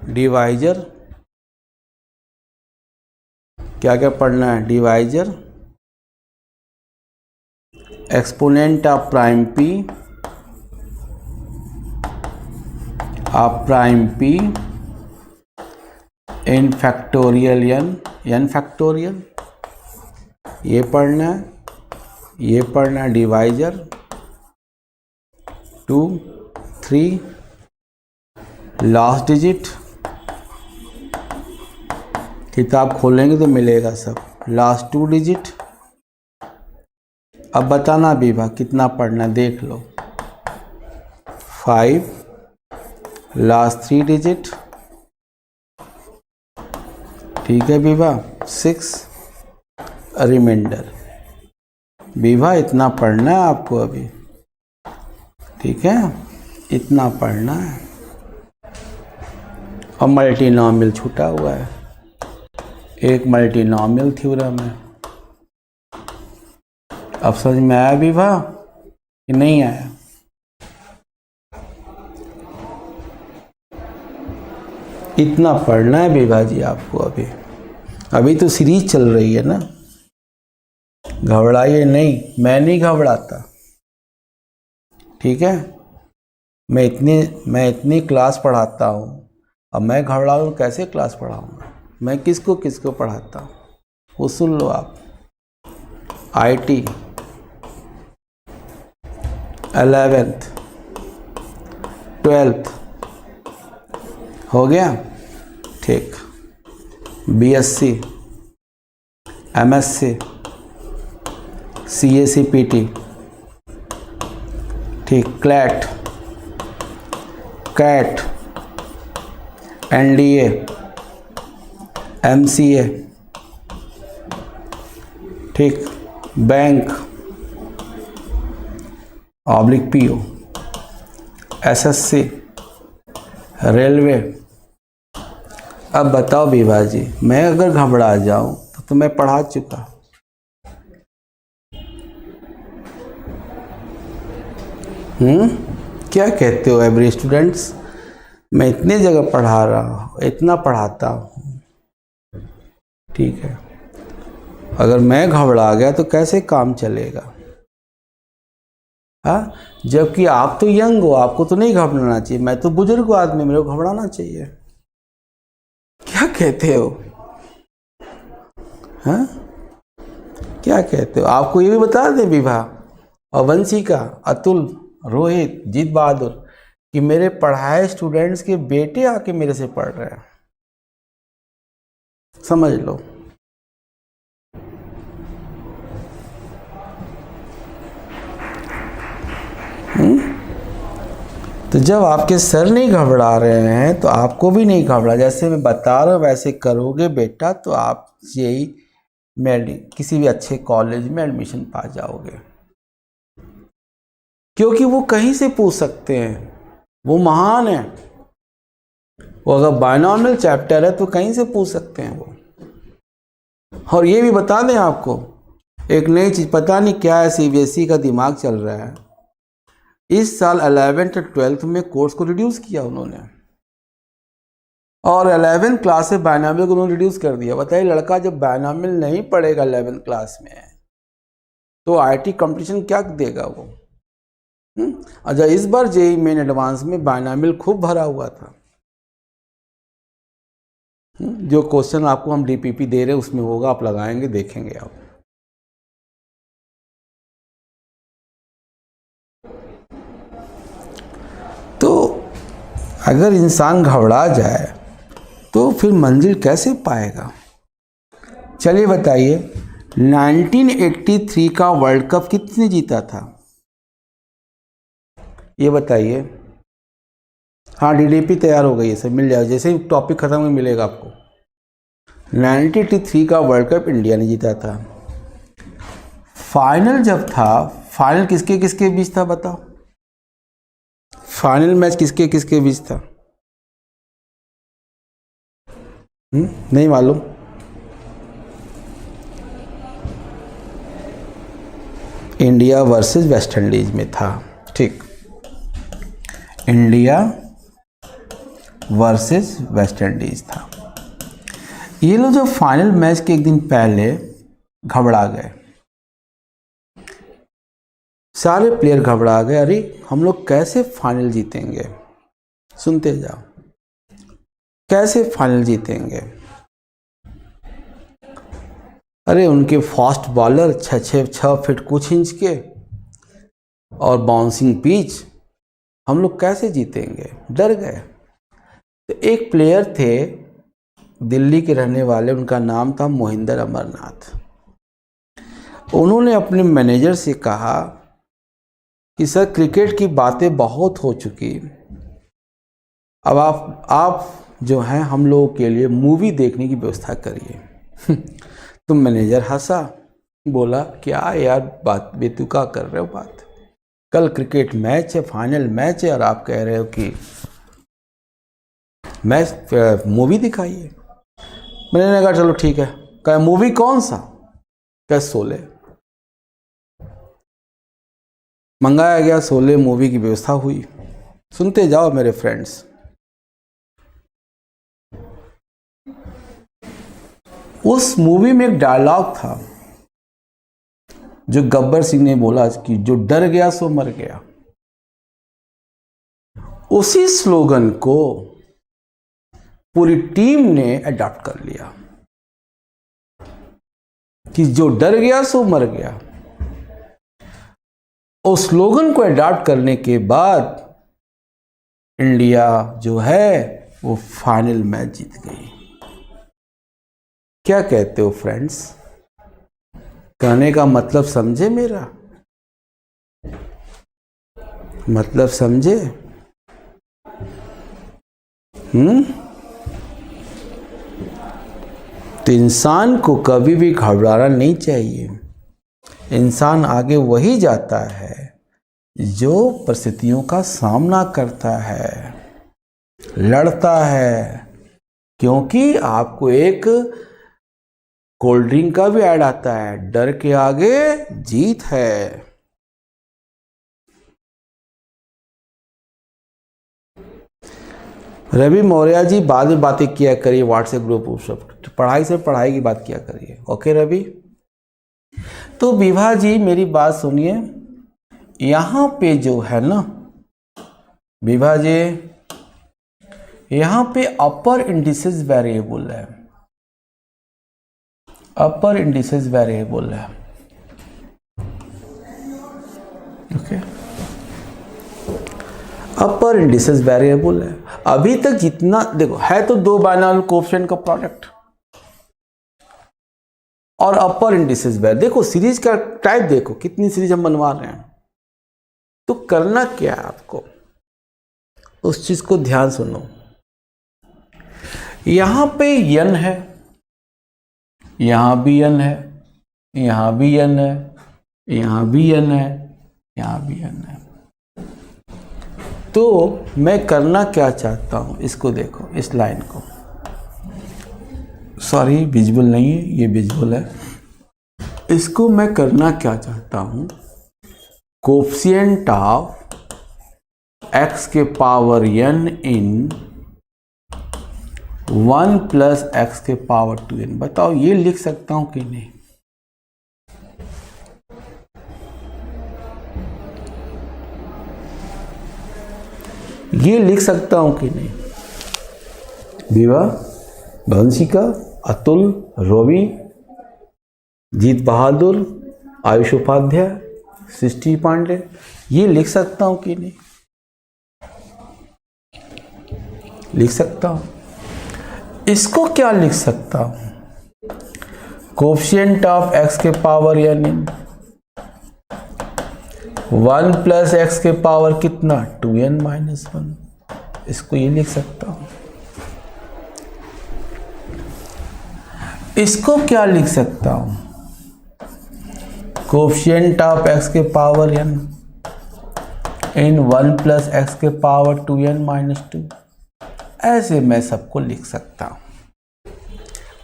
डिवाइजर क्या क्या पढ़ना है, divisor, exponent of prime p, of prime P in factorial N factorial, ये पढ़ना है, ये पढ़ना है डिवाइजर 2 3 लास्ट डिजिट, किताब खोलेंगे तो मिलेगा सब, लास्ट 2 डिजिट। अब बताना विभा कितना पढ़ना है, देख लो। 5 लास्ट 3 डिजिट, ठीक है विभा। 6 रिमाइंडर। विभा इतना पढ़ना है आपको अभी, ठीक है, इतना पढ़ना है। और मल्टीनॉमियल छूटा हुआ है, एक मल्टीनॉमियल थ्योरम है। अब समझ में आया विभा कि नहीं आया? इतना पढ़ना है विभा जी आपको अभी, अभी तो सीरीज चल रही है ना, घबराइए नहीं, मैं नहीं घबराता, ठीक है। मैं इतनी क्लास पढ़ाता हूँ, अब मैं घबराऊँ कैसे क्लास पढ़ाऊँगा? मैं किसको किसको पढ़ाता हूँ वो सुन लो आप। IT 11th 12th हो गया, ठीक। BSc MSc CACPT, ठीक। CAT NDA MCA, ठीक। Bank /PO SSC railway. अब बताओ विभा जी, मैं अगर घबरा जाऊं तो मैं पढ़ा चुका। क्या कहते हो एवरी स्टूडेंट्स? मैं इतने जगह पढ़ा रहा हूँ, इतना पढ़ाता हूँ, ठीक है। अगर मैं घबरा गया तो कैसे काम चलेगा? हाँ, जबकि आप तो यंग हो, आपको तो नहीं घबराना चाहिए। मैं तो बुजुर्ग आदमी, मेरे को घबराना चाहिए। क्या कहते हो? हाँ, क्या कहते हो? आपको ये भी बता दें विभा और वंशिका, अतुल, रोहित, जीत बहादुर कि मेरे पढ़ाए स्टूडेंट्स के बेटे आके मेरे से पढ़ रहे हैं, समझ लो। तो जब आपके सर नहीं घबरा रहे हैं तो आपको भी नहीं घबरा, जैसे मैं बता रहा हूँ वैसे करोगे बेटा तो आप यही किसी भी अच्छे कॉलेज में एडमिशन पा जाओगे, क्योंकि वो कहीं से पूछ सकते हैं, वो महान है। वो अगर बायनॉमिनल चैप्टर है तो कहीं से पूछ सकते हैं वो। और ये भी बता दें आपको एक नई चीज, पता नहीं क्या है, CBSE का दिमाग चल रहा है। इस साल 11th और 12th में कोर्स को रिड्यूस किया उन्होंने, और 11th क्लास से बायनॉमिनल को उन्होंने रिड्यूस कर दिया। बताइए, लड़का जब बायनॉमिनल नहीं पढ़ेगा 11th क्लास में तो IT कंपटीशन क्या देगा वो? अच्छा, इस बार JEE मेन एडवांस में बायनॉमिनल खूब भरा हुआ था। जो क्वेश्चन आपको हम DPP दे रहे हैं उसमें होगा, आप लगाएंगे देखेंगे आप। तो अगर इंसान घबरा जाए तो फिर मंजिल कैसे पाएगा? चलिए बताइए, 1983 का वर्ल्ड कप किसने जीता था? ये बताइए। हाँ, DDP तैयार हो गई है, सब मिल जाएगा, जैसे ही टॉपिक खत्म हो मिलेगा आपको। 1983 का वर्ल्ड कप इंडिया ने जीता था। फाइनल जब था, फाइनल किसके किसके बीच था बताओ? फाइनल मैच किसके किसके बीच था? नहीं मालूम? इंडिया वर्सेस वेस्ट इंडीज में था, ठीक। इंडिया वर्सेस वेस्ट इंडीज था। ये लोग जो फाइनल मैच के एक दिन पहले घबरा गए, सारे प्लेयर घबरा गए, अरे हम लोग कैसे फाइनल जीतेंगे, सुनते जाओ। कैसे फाइनल जीतेंगे? अरे उनके फास्ट बॉलर 6 फीट कुछ इंच के और बाउंसिंग पिच, हम लोग कैसे जीतेंगे? डर गए। तो एक प्लेयर थे दिल्ली के रहने वाले, उनका नाम था मोहिंदर अमरनाथ। उन्होंने अपने मैनेजर से कहा कि सर क्रिकेट की बातें बहुत हो चुकी, अब आप जो हैं हम लोगों के लिए मूवी देखने की व्यवस्था करिए। तो मैनेजर हंसा, बोला क्या यार बात बेतुका कर रहे हो बात, कल क्रिकेट मैच है, फाइनल मैच है और आप कह रहे हो कि मैच मूवी दिखाइए। मैंने कहा चलो ठीक है। कहा मूवी कौन सा? कहा शोले। मंगाया गया शोले मूवी की व्यवस्था हुई। सुनते जाओ मेरे फ्रेंड्स। उस मूवी में एक डायलॉग था जो गब्बर सिंह ने बोला कि जो डर गया सो मर गया। उसी स्लोगन को पूरी टीम ने अडॉप्ट कर लिया कि जो डर गया सो मर गया। उस स्लोगन को अडॉप्ट करने के बाद इंडिया जो है वो फाइनल मैच जीत गई। क्या कहते हो फ्रेंड्स? कहने का मतलब समझे मेरा? मतलब समझे? तो इंसान को कभी भी घबराना नहीं चाहिए। इंसान आगे वही जाता है जो परिस्थितियों का सामना करता है, लड़ता है। क्योंकि आपको एक कोल्ड ड्रिंक का भी ऐड आता है, डर के आगे जीत है। रवि मौर्य जी बाद में बातें किया करिए व्हाट्सएप ग्रुप सब, पढ़ाई से पढ़ाई की बात किया करिए। ओके रवि। तो विभा जी मेरी बात सुनिए, यहां पे जो है ना विभा जी, यहां पे अपर इंडिसेस वेरिएबल है, अपर इंडिसेस वेरिएबल है। ओके, अपर इंडिसेस वेरिएबल है। अभी तक जितना देखो है तो दो बाइनॉमियल कोएफिशिएंट का प्रोडक्ट और अपर इंडिसेस वेरिएबल। देखो सीरीज का टाइप देखो, कितनी सीरीज हम बनवा रहे हैं। तो करना क्या है आपको, उस चीज को ध्यान सुनो। यहां पे n है, यहां भी n है, यहां भी n है, यहां भी n है, यहां भी n है। तो मैं करना क्या चाहता हूं, इसको देखो, इस लाइन को, सॉरी विजुअल नहीं है, ये विजुअल है। इसको मैं करना क्या चाहता हूं, कोएफिशिएंट ऑफ x के पावर n इन 1 प्लस x के पावर 2n। बताओ ये लिख सकता हूं कि नहीं? ये लिख सकता हूं कि नहीं? विवा, वंशिका, अतुल, रवि, जीत बहादुर, आयुष उपाध्याय, सृष्टि पांडे, ये लिख सकता हूं कि नहीं? लिख सकता हूं। इसको क्या लिख सकता हूं, कोएफिशिएंट ऑफ x के पावर n इन 1 प्लस x के पावर कितना 2n माइनस 1। इसको ये लिख सकता हूं। इसको क्या लिख सकता हूं, कोएफिशिएंट ऑफ x के पावर n इन 1 प्लस x के पावर 2n माइनस 2। ऐसे मैं सबको लिख सकता हूं।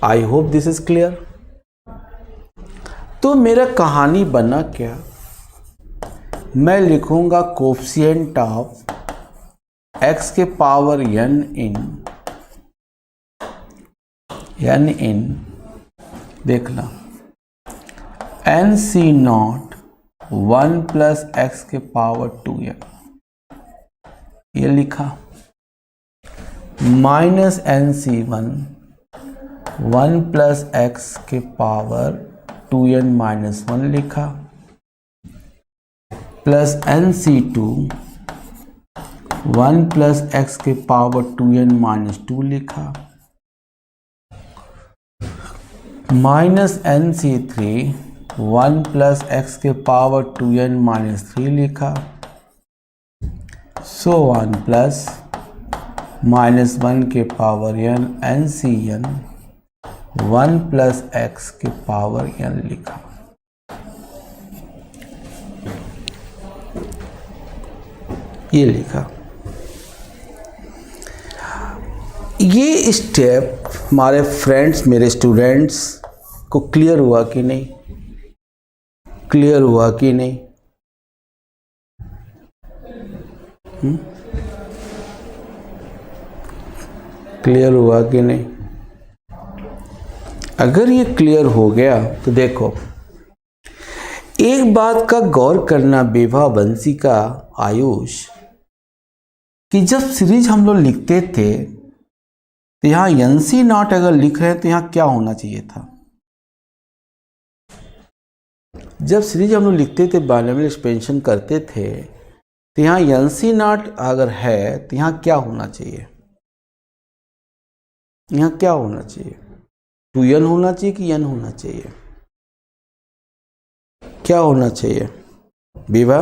आई होप दिस इज क्लियर। तो मेरा कहानी बना क्या, मैं लिखूंगा कोएफिशिएंट ऑफ x के पावर n इन देखना nc0 1 प्लस x के पावर 2n। ये लिखा। Minus N C one 1 plus x के पावर 2n माइनस 1 लिखा, plus N C two 1 plus x के पावर 2n माइनस 2 लिखा, minus N C three 1 plus x के power 2n minus 3 लिखा, so 1 plus minus 1 के power n N C N 1 plus x के power n लिखा। ये लिखा। ये स्टेप हमारे फ्रेंड्स, मेरे स्टूडेंट्स को क्लियर हुआ कि नहीं? क्लियर हुआ कि नहीं? क्लियर हुआ कि नहीं? अगर ये क्लियर हो गया तो देखो, एक बात का गौर करना विभा, वंशिका, आयुष, कि जब सीरीज हम लोग लिखते थे तो यहाँ NC नॉट अगर लिख रहे हैं तो यहाँ क्या होना चाहिए था? जब सीरीज हम लोग लिखते थे, बाइनोमियल एक्सपेंशन करते थे, तो यहाँ NC नॉट अगर है तो यहाँ क्या होना चाहिए? यहाँ क्या होना चाहिए? 2n होना चाहिए कि n होना चाहिए? क्या होना चाहिए विभा?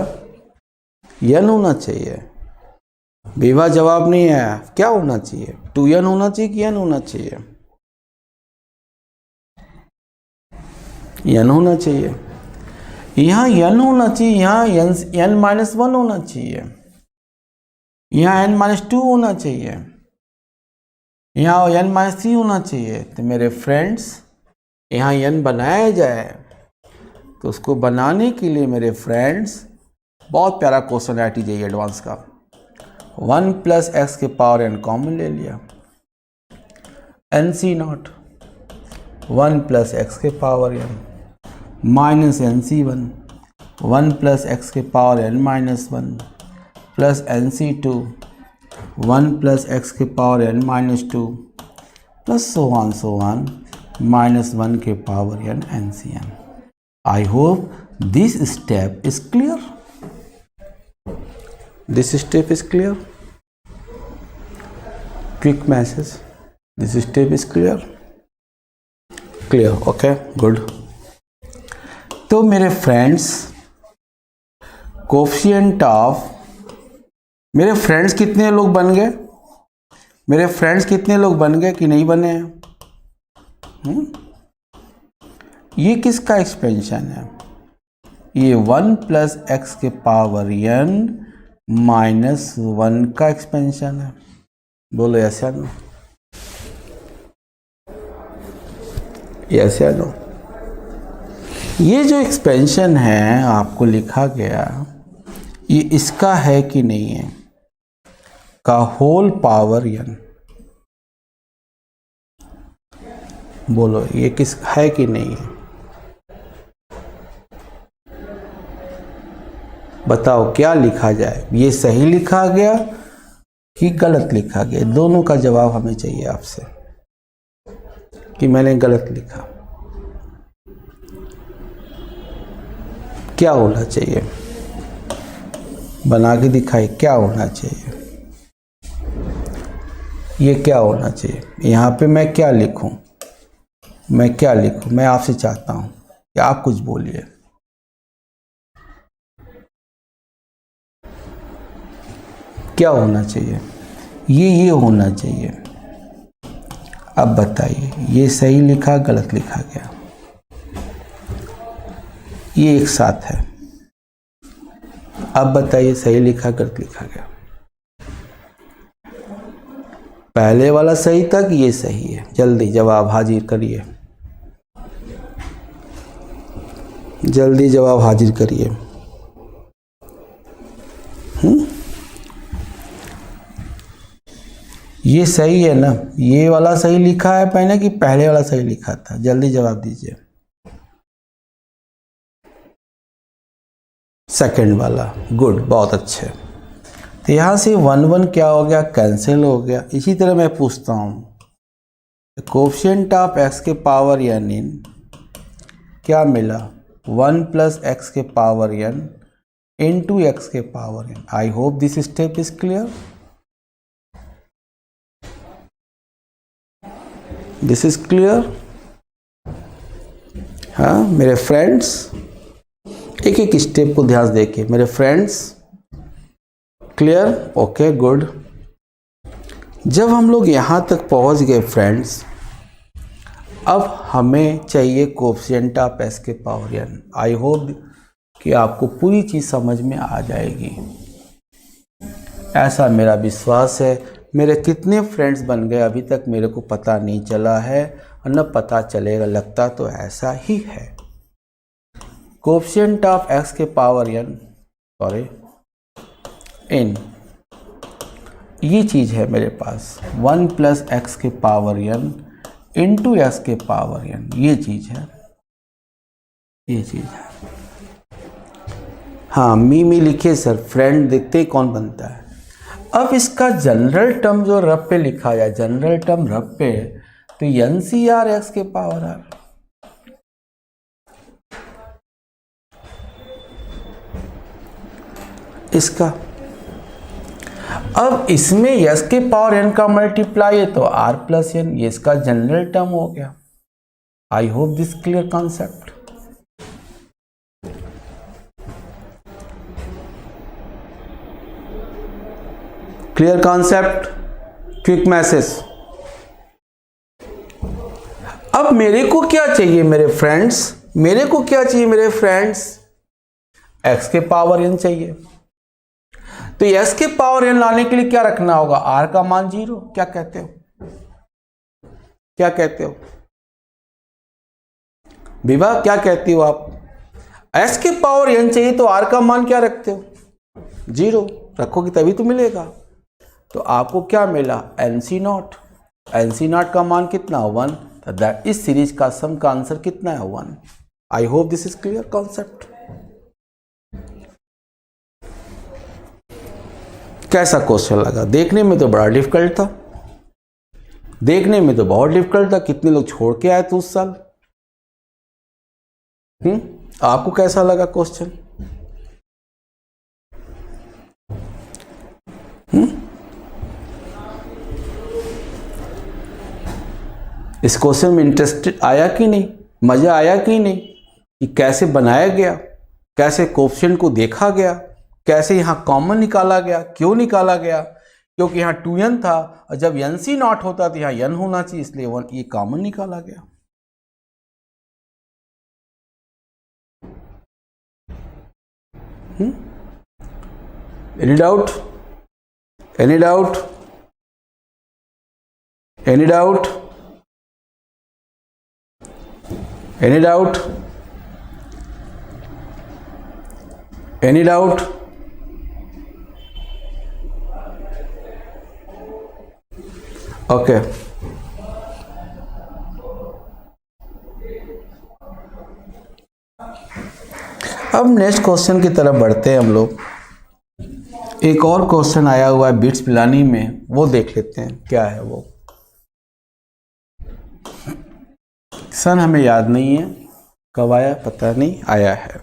n होना चाहिए। विभा जवाब नहीं आया। क्या होना चाहिए? 2n होना चाहिए कि n होना चाहिए? n होना चाहिए। यहाँ n होना चाहिए, यहाँ n माइनस 1 होना चाहिए, यहाँ n माइनस 2 होना चाहिए, यहाँ n माइनस 3 होना चाहिए। तो मेरे फ्रेंड्स, यहाँ n बनाया जाए तो उसको बनाने के लिए मेरे फ्रेंड्स बहुत प्यारा क्वेश्चन है TJE एडवांस का। 1 प्लस एक्स के पावर n कॉमन ले लिया, NC नॉट 1 प्लस एक्स के power n minus NC1 1 plus x के power n minus 1 plus NC2 1 plus x के power n minus 2 plus so one minus 1 के power n NCn। I hope this step is clear. This step is clear. Quick message. This step is clear. Clear. Okay. Good. तो मेरे friends, coefficient of, मेरे friends कितने लोग बन गए? मेरे friends कितने लोग बन गए कि नहीं बने हैं? ये किसका एक्सपेंशन है? ये 1 प्लस एक्स के पावर n माइनस 1 का एक्सपेंशन है। बोलो ऐसा नो? ऐसा नो? ये जो एक्सपेंशन है आपको लिखा गया, ये इसका है कि नहीं है? का होल पावर n। बोलो ये किस है कि नहीं है? बताओ क्या लिखा जाए? ये सही लिखा गया कि गलत लिखा गया? दोनों का जवाब हमें चाहिए आपसे कि मैंने गलत लिखा। क्या होना चाहिए? बना के दिखाई। क्या होना चाहिए? ये क्या होना चाहिए? यहाँ पे मैं क्या लिखूं? मैं क्या लिखूं? मैं आपसे चाहता हूं कि आप कुछ बोलिए। क्या होना चाहिए? ये होना चाहिए। अब बताइए, ये सही लिखा गलत लिखा गया? ये एक साथ है। अब बताइए सही लिखा गलत लिखा गया? पहले वाला सही था कि ये सही है? जल्दी जवाब हाजिर करिए, जल्दी जवाब हाजिर करिए। ये सही है ना? ये वाला सही लिखा है पहले कि पहले वाला सही लिखा था? जल्दी जवाब दीजिए। सेकंड वाला। गुड, बहुत अच्छे। तो यहाँ से 1 1 क्या हो गया, कैंसिल हो गया। इसी तरह मैं पूछता हूँ कोफिशिएंट ऑफ x के पावर n इन क्या मिला, 1 प्लस x के पावर n इंटू x के power n। I hope this step is clear. This is clear. हाँ मेरे फ्रेंड्स, एक एक स्टेप को ध्यान देखिए मेरे फ्रेंड्स। Clear, okay good. जब हम लोग यहाँ तक पहुँच गए फ्रेंड्स, अब हमें चाहिए कोफिशिएंट ऑफ s के पावर n। आई होप कि आपको पूरी चीज़ समझ में आ जाएगी, ऐसा मेरा विश्वास है। मेरे कितने फ्रेंड्स बन गए अभी तक मेरे को पता नहीं चला है, और न पता चलेगा, लगता तो ऐसा ही है। कोफिशिएंट ऑफ x के पावर n सॉरी n, ये चीज़ है मेरे पास 1 प्लस x के पावर n इंटू x के पावर n, ये चीज़ है, ये चीज़ है। हाँ मी लिखिए सर, फ्रेंड देखते ही कौन बनता है। अब इसका जनरल टर्म जो रब पे लिखा जाए, जनरल टर्म रब पे, तो NCR x के पावर r, इसका। अब इसमें s के पावर n का मल्टीप्लाई है तो r प्लस n, ये इसका जनरल टर्म हो गया। आई hope this clear concept. Clear concept, quick message. अब मेरे को क्या चाहिए मेरे फ्रेंड्स, मेरे को क्या चाहिए मेरे फ्रेंड्स, x के पावर n चाहिए। तो s के पावर n लाने के लिए क्या रखना होगा, r का मान 0। क्या कहते हो, क्या कहते हो विवाह, क्या कहती हो आप? s के पावर n चाहिए तो r का मान क्या रखते हो, 0 रखोगे तभी तो मिलेगा। तो आपको क्या मिला, NC0। NC0 का मान कितना, 1। तो दैट इस सीरीज का सम का आंसर कितना है, 1। आई hope this is clear concept. कैसा क्वेश्चन लगा? देखने में तो बड़ा डिफिकल्ट था, देखने में तो बहुत डिफिकल्ट था। कितने लोग छोड़ के आए थे उस साल। आपको कैसा लगा क्वेश्चन? इस क्वेश्चन में इंटरेस्टेड आया कि नहीं, मजा आया कि नहीं, कि कैसे बनाया गया, कैसे कोफिशिएंट को देखा गया, कैसे यहाँ कॉमन निकाला गया। क्यों निकाला गया? क्योंकि यहाँ 2n था और जब NC0 होता तो यहाँ n होना चाहिए, इसलिए 1 ये कॉमन निकाला गया। Any doubt, any doubt, any doubt, any doubt, any doubt? Okay, अब नेक्स्ट क्वेश्चन की तरफ बढ़ते हैं हम लोग। एक और क्वेश्चन आया हुआ है बिट्स पिलानी में, वो देख लेते हैं क्या है वो। सन हमें याद नहीं है, कब आया पता नहीं, आया है।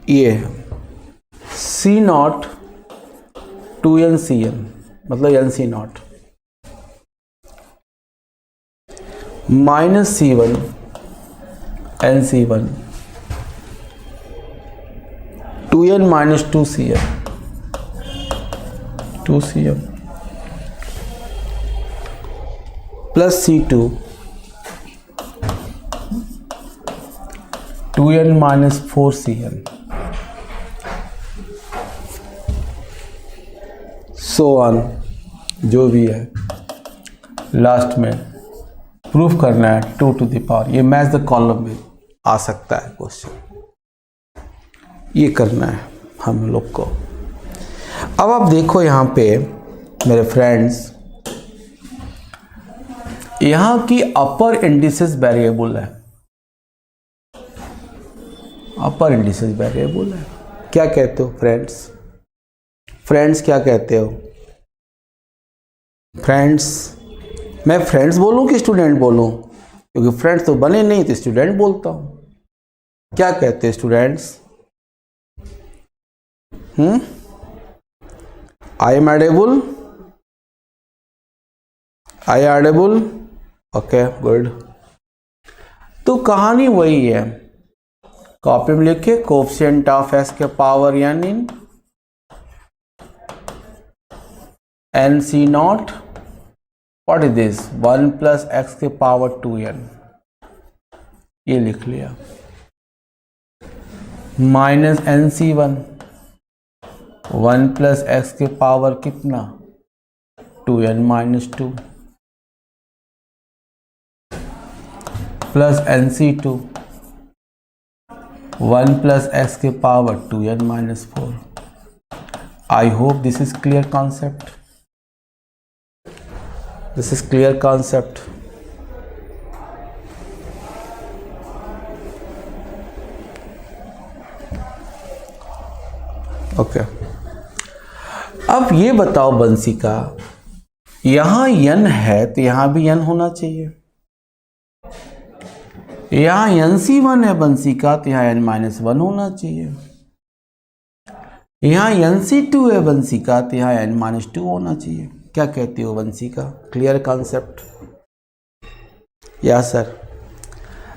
ये C0 2NCN मतलब NC0 minus C1 NC1 2n minus 2CN 2CN plus C2 2n minus 4CN so on, जो भी है लास्ट में प्रूफ करना है 2 टू द पावर। ये मैच द कॉलम में आ सकता है क्वेश्चन, ये करना है हम लोग को। अब आप देखो यहाँ पे मेरे फ्रेंड्स, यहाँ की अपर इंडिसेस वेरिएबल है, अपर इंडिसेस वेरिएबल है। क्या कहते हो फ्रेंड्स? फ्रेंड्स क्या कहते हो? फ्रेंड्स, मैं फ्रेंड्स बोलूं कि स्टूडेंट बोलूं? क्योंकि फ्रेंड्स तो बने नहीं तो स्टूडेंट बोलता हूं। क्या कहते हैं students? I am audible? I audible? Okay good. तो कहानी वही है, कॉपी में लिखे कोफिशिएंट ऑफ एक्स के power n in n C naught, what is this, 1 plus x के पावर 2n, ये लिख लिया, minus N C 1 plus x के पावर कितना 2n minus 2 plus N C 2 1 plus x के power 2n minus 4। I hope this is clear concept. This is clear concept. Okay, अब ये बताओ बंसी का, यहां n है तो यहां भी n होना चाहिए। यहां nc1 है बंसी का तो यहां n-1 होना चाहिए। यहां nc2 है बंसी का तो यहां n-2 होना चाहिए। क्या कहती हो बंसी का? Clear concept? या सर,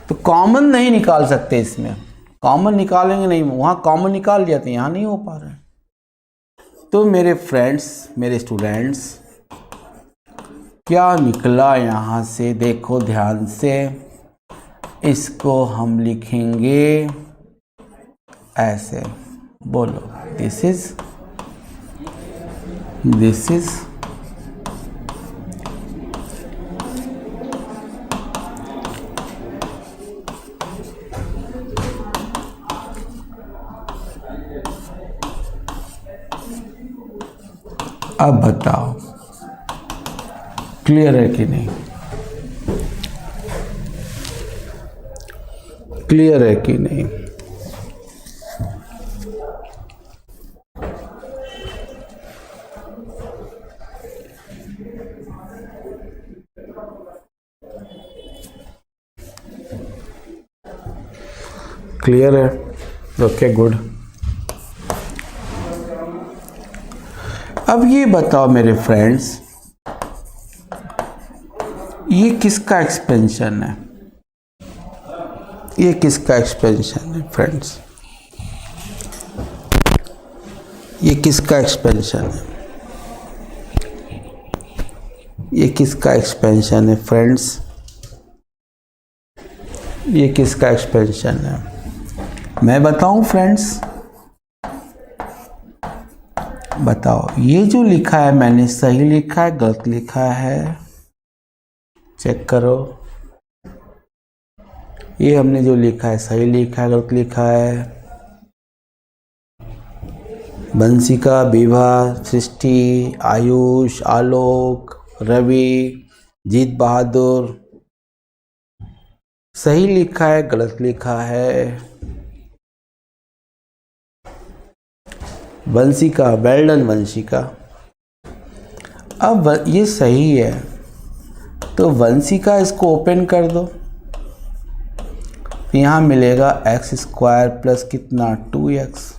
तो कॉमन नहीं निकाल सकते इसमें, कॉमन निकालेंगे नहीं, वहां कॉमन निकाल लिया तो यहां नहीं हो पा रहा है। तो मेरे फ्रेंड्स, मेरे स्टूडेंट्स, क्या निकला यहां से? देखो ध्यान से, इसको हम लिखेंगे ऐसे, बोलो दिस इज अब बताओ क्लियर है कि नहीं? क्लियर है कि नहीं? क्लियर है? Okay good. अब ये बताओ मेरे फ्रेंड्स, ये किसका एक्सपेंशन है? ये किसका एक्सपेंशन है फ्रेंड्स? ये किसका एक्सपेंशन है? ये किसका एक्सपेंशन है फ्रेंड्स? ये किसका एक्सपेंशन है? मैं बताऊं फ्रेंड्स? बताओ, ये जो लिखा है मैंने सही लिखा है गलत लिखा है? चेक करो, ये हमने जो लिखा है सही लिखा है गलत लिखा है? बंसिका, विभा, सृष्टि, आयुष, आलोक, रवि, जीत बहादुर, सही लिखा है गलत लिखा है? Vanshika, well done Vanshika. अब ये सही है तो वंशिका इसको ओपन कर दो, यहाँ मिलेगा एक्स स्क्वायर प्लस कितना 2x।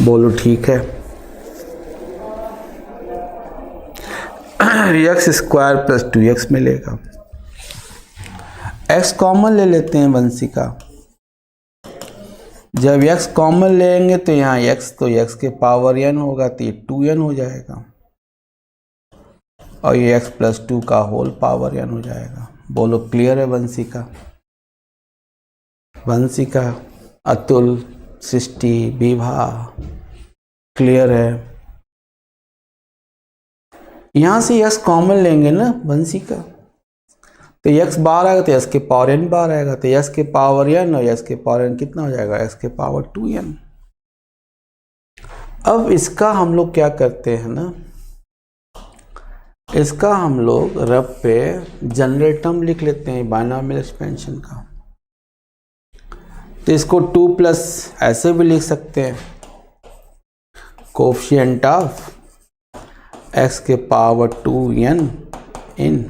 बोलो ठीक है? एक्स स्क्वायर प्लस 2x मिलेगा। x कॉमन ले लेते हैं वंशिका। जब x कॉमन लेंगे तो यहाँ x, तो x के पावर n होगा तो ये 2n हो जाएगा, और ये x प्लस 2 का होल पावर n हो जाएगा। बोलो क्लियर है वंशिका? वंशिका, अतुल, सृष्टि, विभा, क्लियर है? यहाँ से x कॉमन लेंगे ना वंशिका, तो x बार आएगा तो x के पावर n बार आएगा, तो x के पावर n और x के पावर n कितना हो जाएगा? x के पावर 2n। अब इसका हम लोग क्या करते हैं ना, इसका हम लोग रब पे जनरल टर्म लिख लेते हैं बायनॉमियल एक्सपेंशन का। तो इसको 2 प्लस ऐसे भी लिख सकते हैं, कोफिशिएंट ऑफ x के पावर 2n इन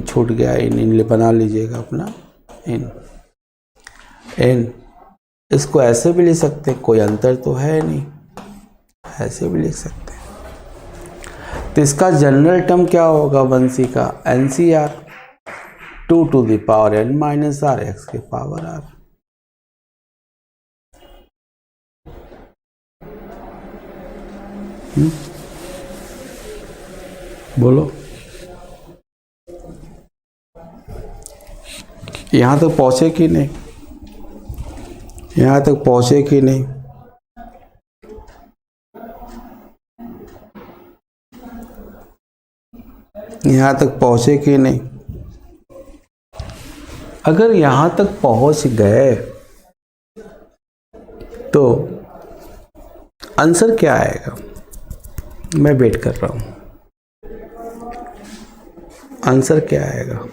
छूट गया, इन बना लीजिएगा अपना इन। इसको ऐसे भी लिख सकते हैं, कोई अंतर तो है नहीं, ऐसे भी लिख सकते हैं। तो इसका जनरल टर्म क्या होगा 1c का, NCR 2 to the power n minus R X के पावर r। बोलो, यहां तक पहुंचे कि नहीं, यहां तक पहुंचे कि नहीं? यहां तक पहुंचे कि नहीं? अगर यहां तक पहुंच गए तो आंसर क्या आएगा? मैं वेट कर रहा हूं, आंसर क्या आएगा?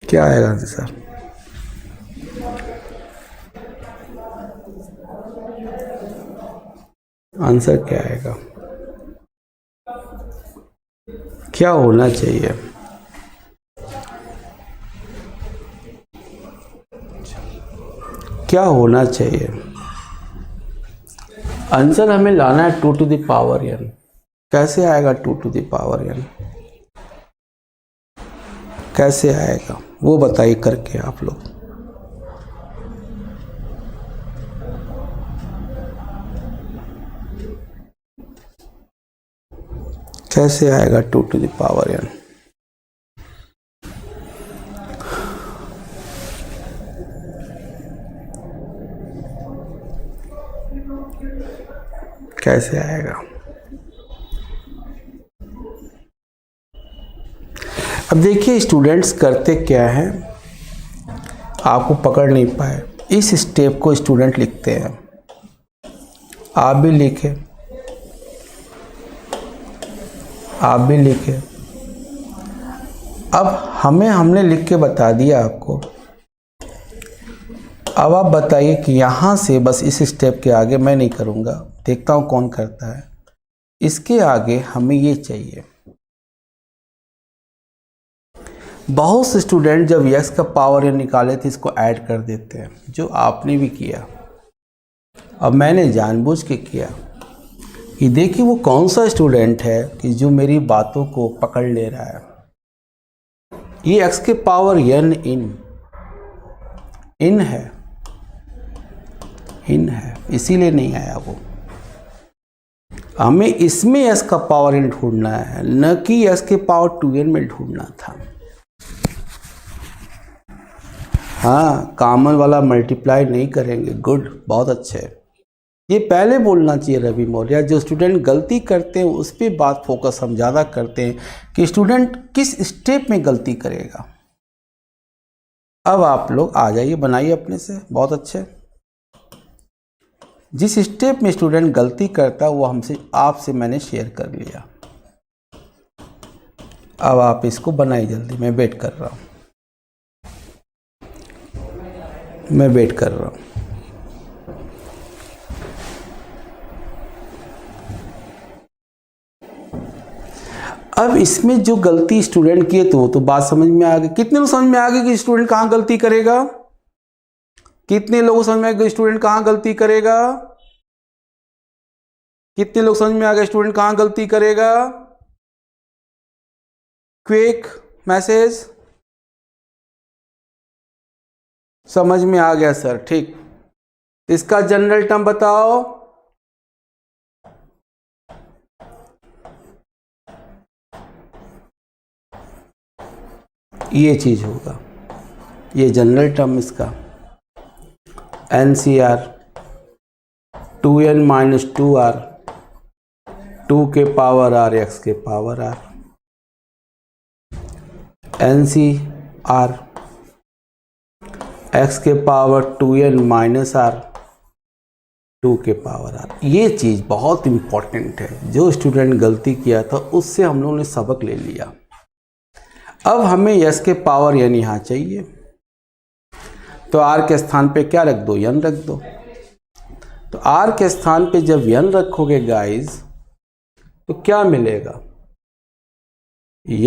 क्या आएगा आंसर? आंसर क्या आएगा? क्या होना चाहिए? क्या होना चाहिए? आंसर हमें लाना है 2 to the power n। कैसे आएगा 2 to the power n? कैसे आएगा वो बताइए करके आप लोग। कैसे आएगा 2 to the power n? कैसे आएगा? अब देखिए स्टूडेंट्स करते क्या हैं, आपको पकड़ नहीं पाए, इस स्टेप को स्टूडेंट लिखते हैं, आप भी लिखें, आप भी लिखें। अब हमने लिख के बता दिया आपको, अब आप बताइए कि यहाँ से बस इस स्टेप के आगे मैं नहीं करूँगा, देखता हूँ कौन करता है। इसके आगे हमें ये चाहिए। बहुत से स्टूडेंट जब x का पावर n निकाले थे इसको ऐड कर देते हैं, जो आपने भी किया। अब मैंने जानबूझ के किया कि देखिए वो कौन सा स्टूडेंट है कि जो मेरी बातों को पकड़ ले रहा है। ये x के पावर n इन है, इसीलिए नहीं आया वो। हमें इसमें s का पावर n ढूंढना है, न कि s के पावर 2n में ढूंढना था। हाँ, कॉमन वाला मल्टीप्लाई नहीं करेंगे, गुड, बहुत अच्छे। ये पहले बोलना चाहिए रवि मौर्य। जो स्टूडेंट गलती करते हैं उस पर बात फोकस हम ज़्यादा करते हैं कि स्टूडेंट किस स्टेप में गलती करेगा। अब आप लोग आ जाइए, बनाइए अपने से, बहुत अच्छे। जिस स्टेप में स्टूडेंट गलती करता है वो आपसे मैंने शेयर कर लिया। अब आप इसको बनाइए जल्दी, मैं वेट कर रहा हूँ, मैं वेट कर रहा हूँ। अब इसमें जो गलती स्टूडेंट की है तो बात समझ में आ गई। कितने लोग समझ में आ गए कि स्टूडेंट कहाँ गलती करेगा? कितने लोगों समझ में आ गया स्टूडेंट कहाँ गलती करेगा? कितने लोग समझ में आ गए स्टूडेंट कहाँ गलती करेगा? क्विक मैसेज, समझ में आ गया सर, ठीक। इसका जनरल टर्म बताओ। ये चीज होगा, ये जनरल टर्म इसका NCR 2n माइनस 2r 2 के पावर r x के पावर r। NCR x के पावर 2n माइनस r 2 के पावर r। ये चीज़ बहुत इम्पॉर्टेंट है। जो स्टूडेंट गलती किया था उससे हम लोगों ने सबक ले लिया। अब हमें यस के पावर n यहाँ चाहिए, तो r के स्थान पे क्या रख दो, n रख दो। तो r के स्थान पे जब n रखोगे गाइस तो क्या मिलेगा,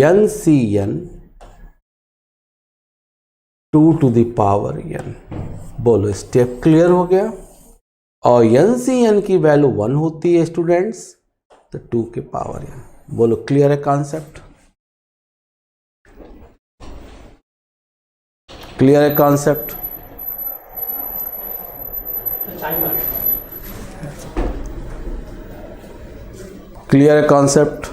NCN 2 to the power n। बोलो स्टेप क्लियर हो गया। और NCN की वैल्यू 1 होती है स्टूडेंट्स, तो 2 के पावर n। बोलो क्लियर है कॉन्सेप्ट, क्लियर है कॉन्सेप्ट। क्लियर है कॉन्सेप्ट,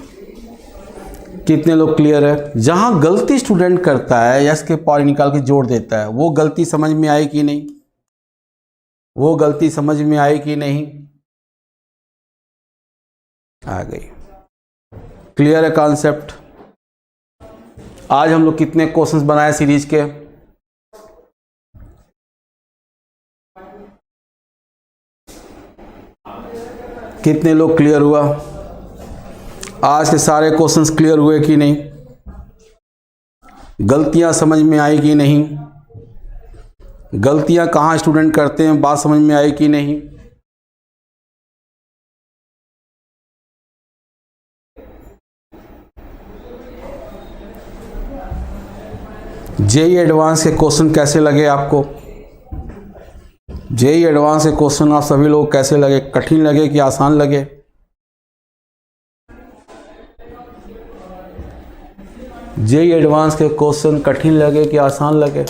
कितने लोग क्लियर है। जहां गलती स्टूडेंट करता है यस के पावर निकाल के जोड़ देता है, वो गलती समझ में आई कि नहीं, वो गलती समझ में आई कि नहीं, आ गई। क्लियर है कॉन्सेप्ट। आज हम लोग कितने क्वेश्चंस बनाए सीरीज के, कितने लोग क्लियर हुआ, आज के सारे क्वेश्चंस क्लियर हुए कि नहीं, गलतियां समझ में आई कि नहीं, गलतियां कहाँ स्टूडेंट करते हैं बात समझ में आई कि नहीं। जेईई एडवांस के क्वेश्चन कैसे लगे आपको, जेईई एडवांस के क्वेश्चन आप सभी लोग कैसे लगे, कठिन लगे कि आसान लगे। जेईई एडवांस के क्वेश्चन कठिन लगे कि आसान लगे।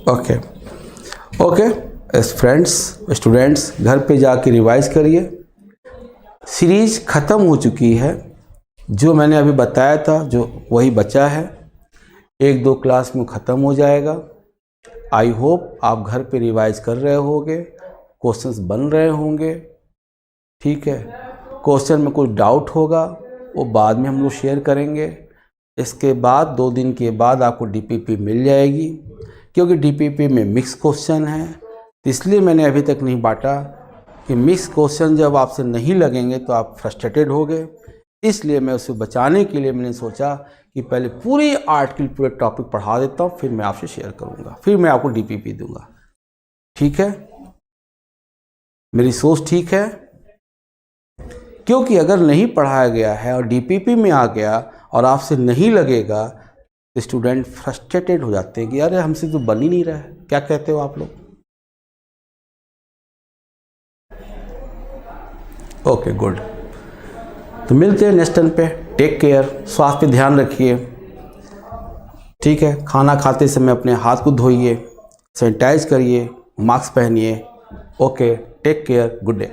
ओके ओके फ्रेंड्स, स्टूडेंट्स घर पे जाके रिवाइज करिए। सीरीज ख़त्म हो चुकी है, जो मैंने अभी बताया था जो वही बचा है, 1-2 क्लास में ख़त्म हो जाएगा। आई होप आप घर पे रिवाइज कर रहे होंगे, क्वेश्चंस बन रहे होंगे, ठीक है। क्वेश्चन में कोई डाउट होगा वो बाद में हम लोग शेयर करेंगे। इसके बाद 2 दिन के बाद आपको डीपीपी मिल जाएगी, क्योंकि डीपीपी में मिक्स क्वेश्चन है, इसलिए मैंने अभी तक नहीं बांटा कि मिक्स क्वेश्चन जब आपसे नहीं लगेंगे तो आप फ्रस्ट्रेटेड होगे। इसलिए मैं उसे बचाने के लिए मैंने सोचा कि पहले पूरी आर्टिकल पूरे टॉपिक पढ़ा देता हूँ, फिर मैं आपसे शेयर करूँगा, फिर मैं आपको डीपीपी दूंगा। ठीक है, मेरी सोच ठीक है। क्योंकि अगर नहीं पढ़ाया गया है और डीपीपी में आ गया और आपसे नहीं लगेगा तो स्टूडेंट फ्रस्ट्रेटेड हो जाते हैं कि अरे हमसे तो बन ही नहीं रहा है। क्या कहते हो आप लोग? ओके गुड, तो मिलते हैं नेक्स्ट टर्न पे। टेक केयर, स्वास्थ्य पे ध्यान रखिए, ठीक है। खाना खाते समय अपने हाथ को धोइए, सैनिटाइज करिए, मास्क पहनिए। Okay, take care, good day.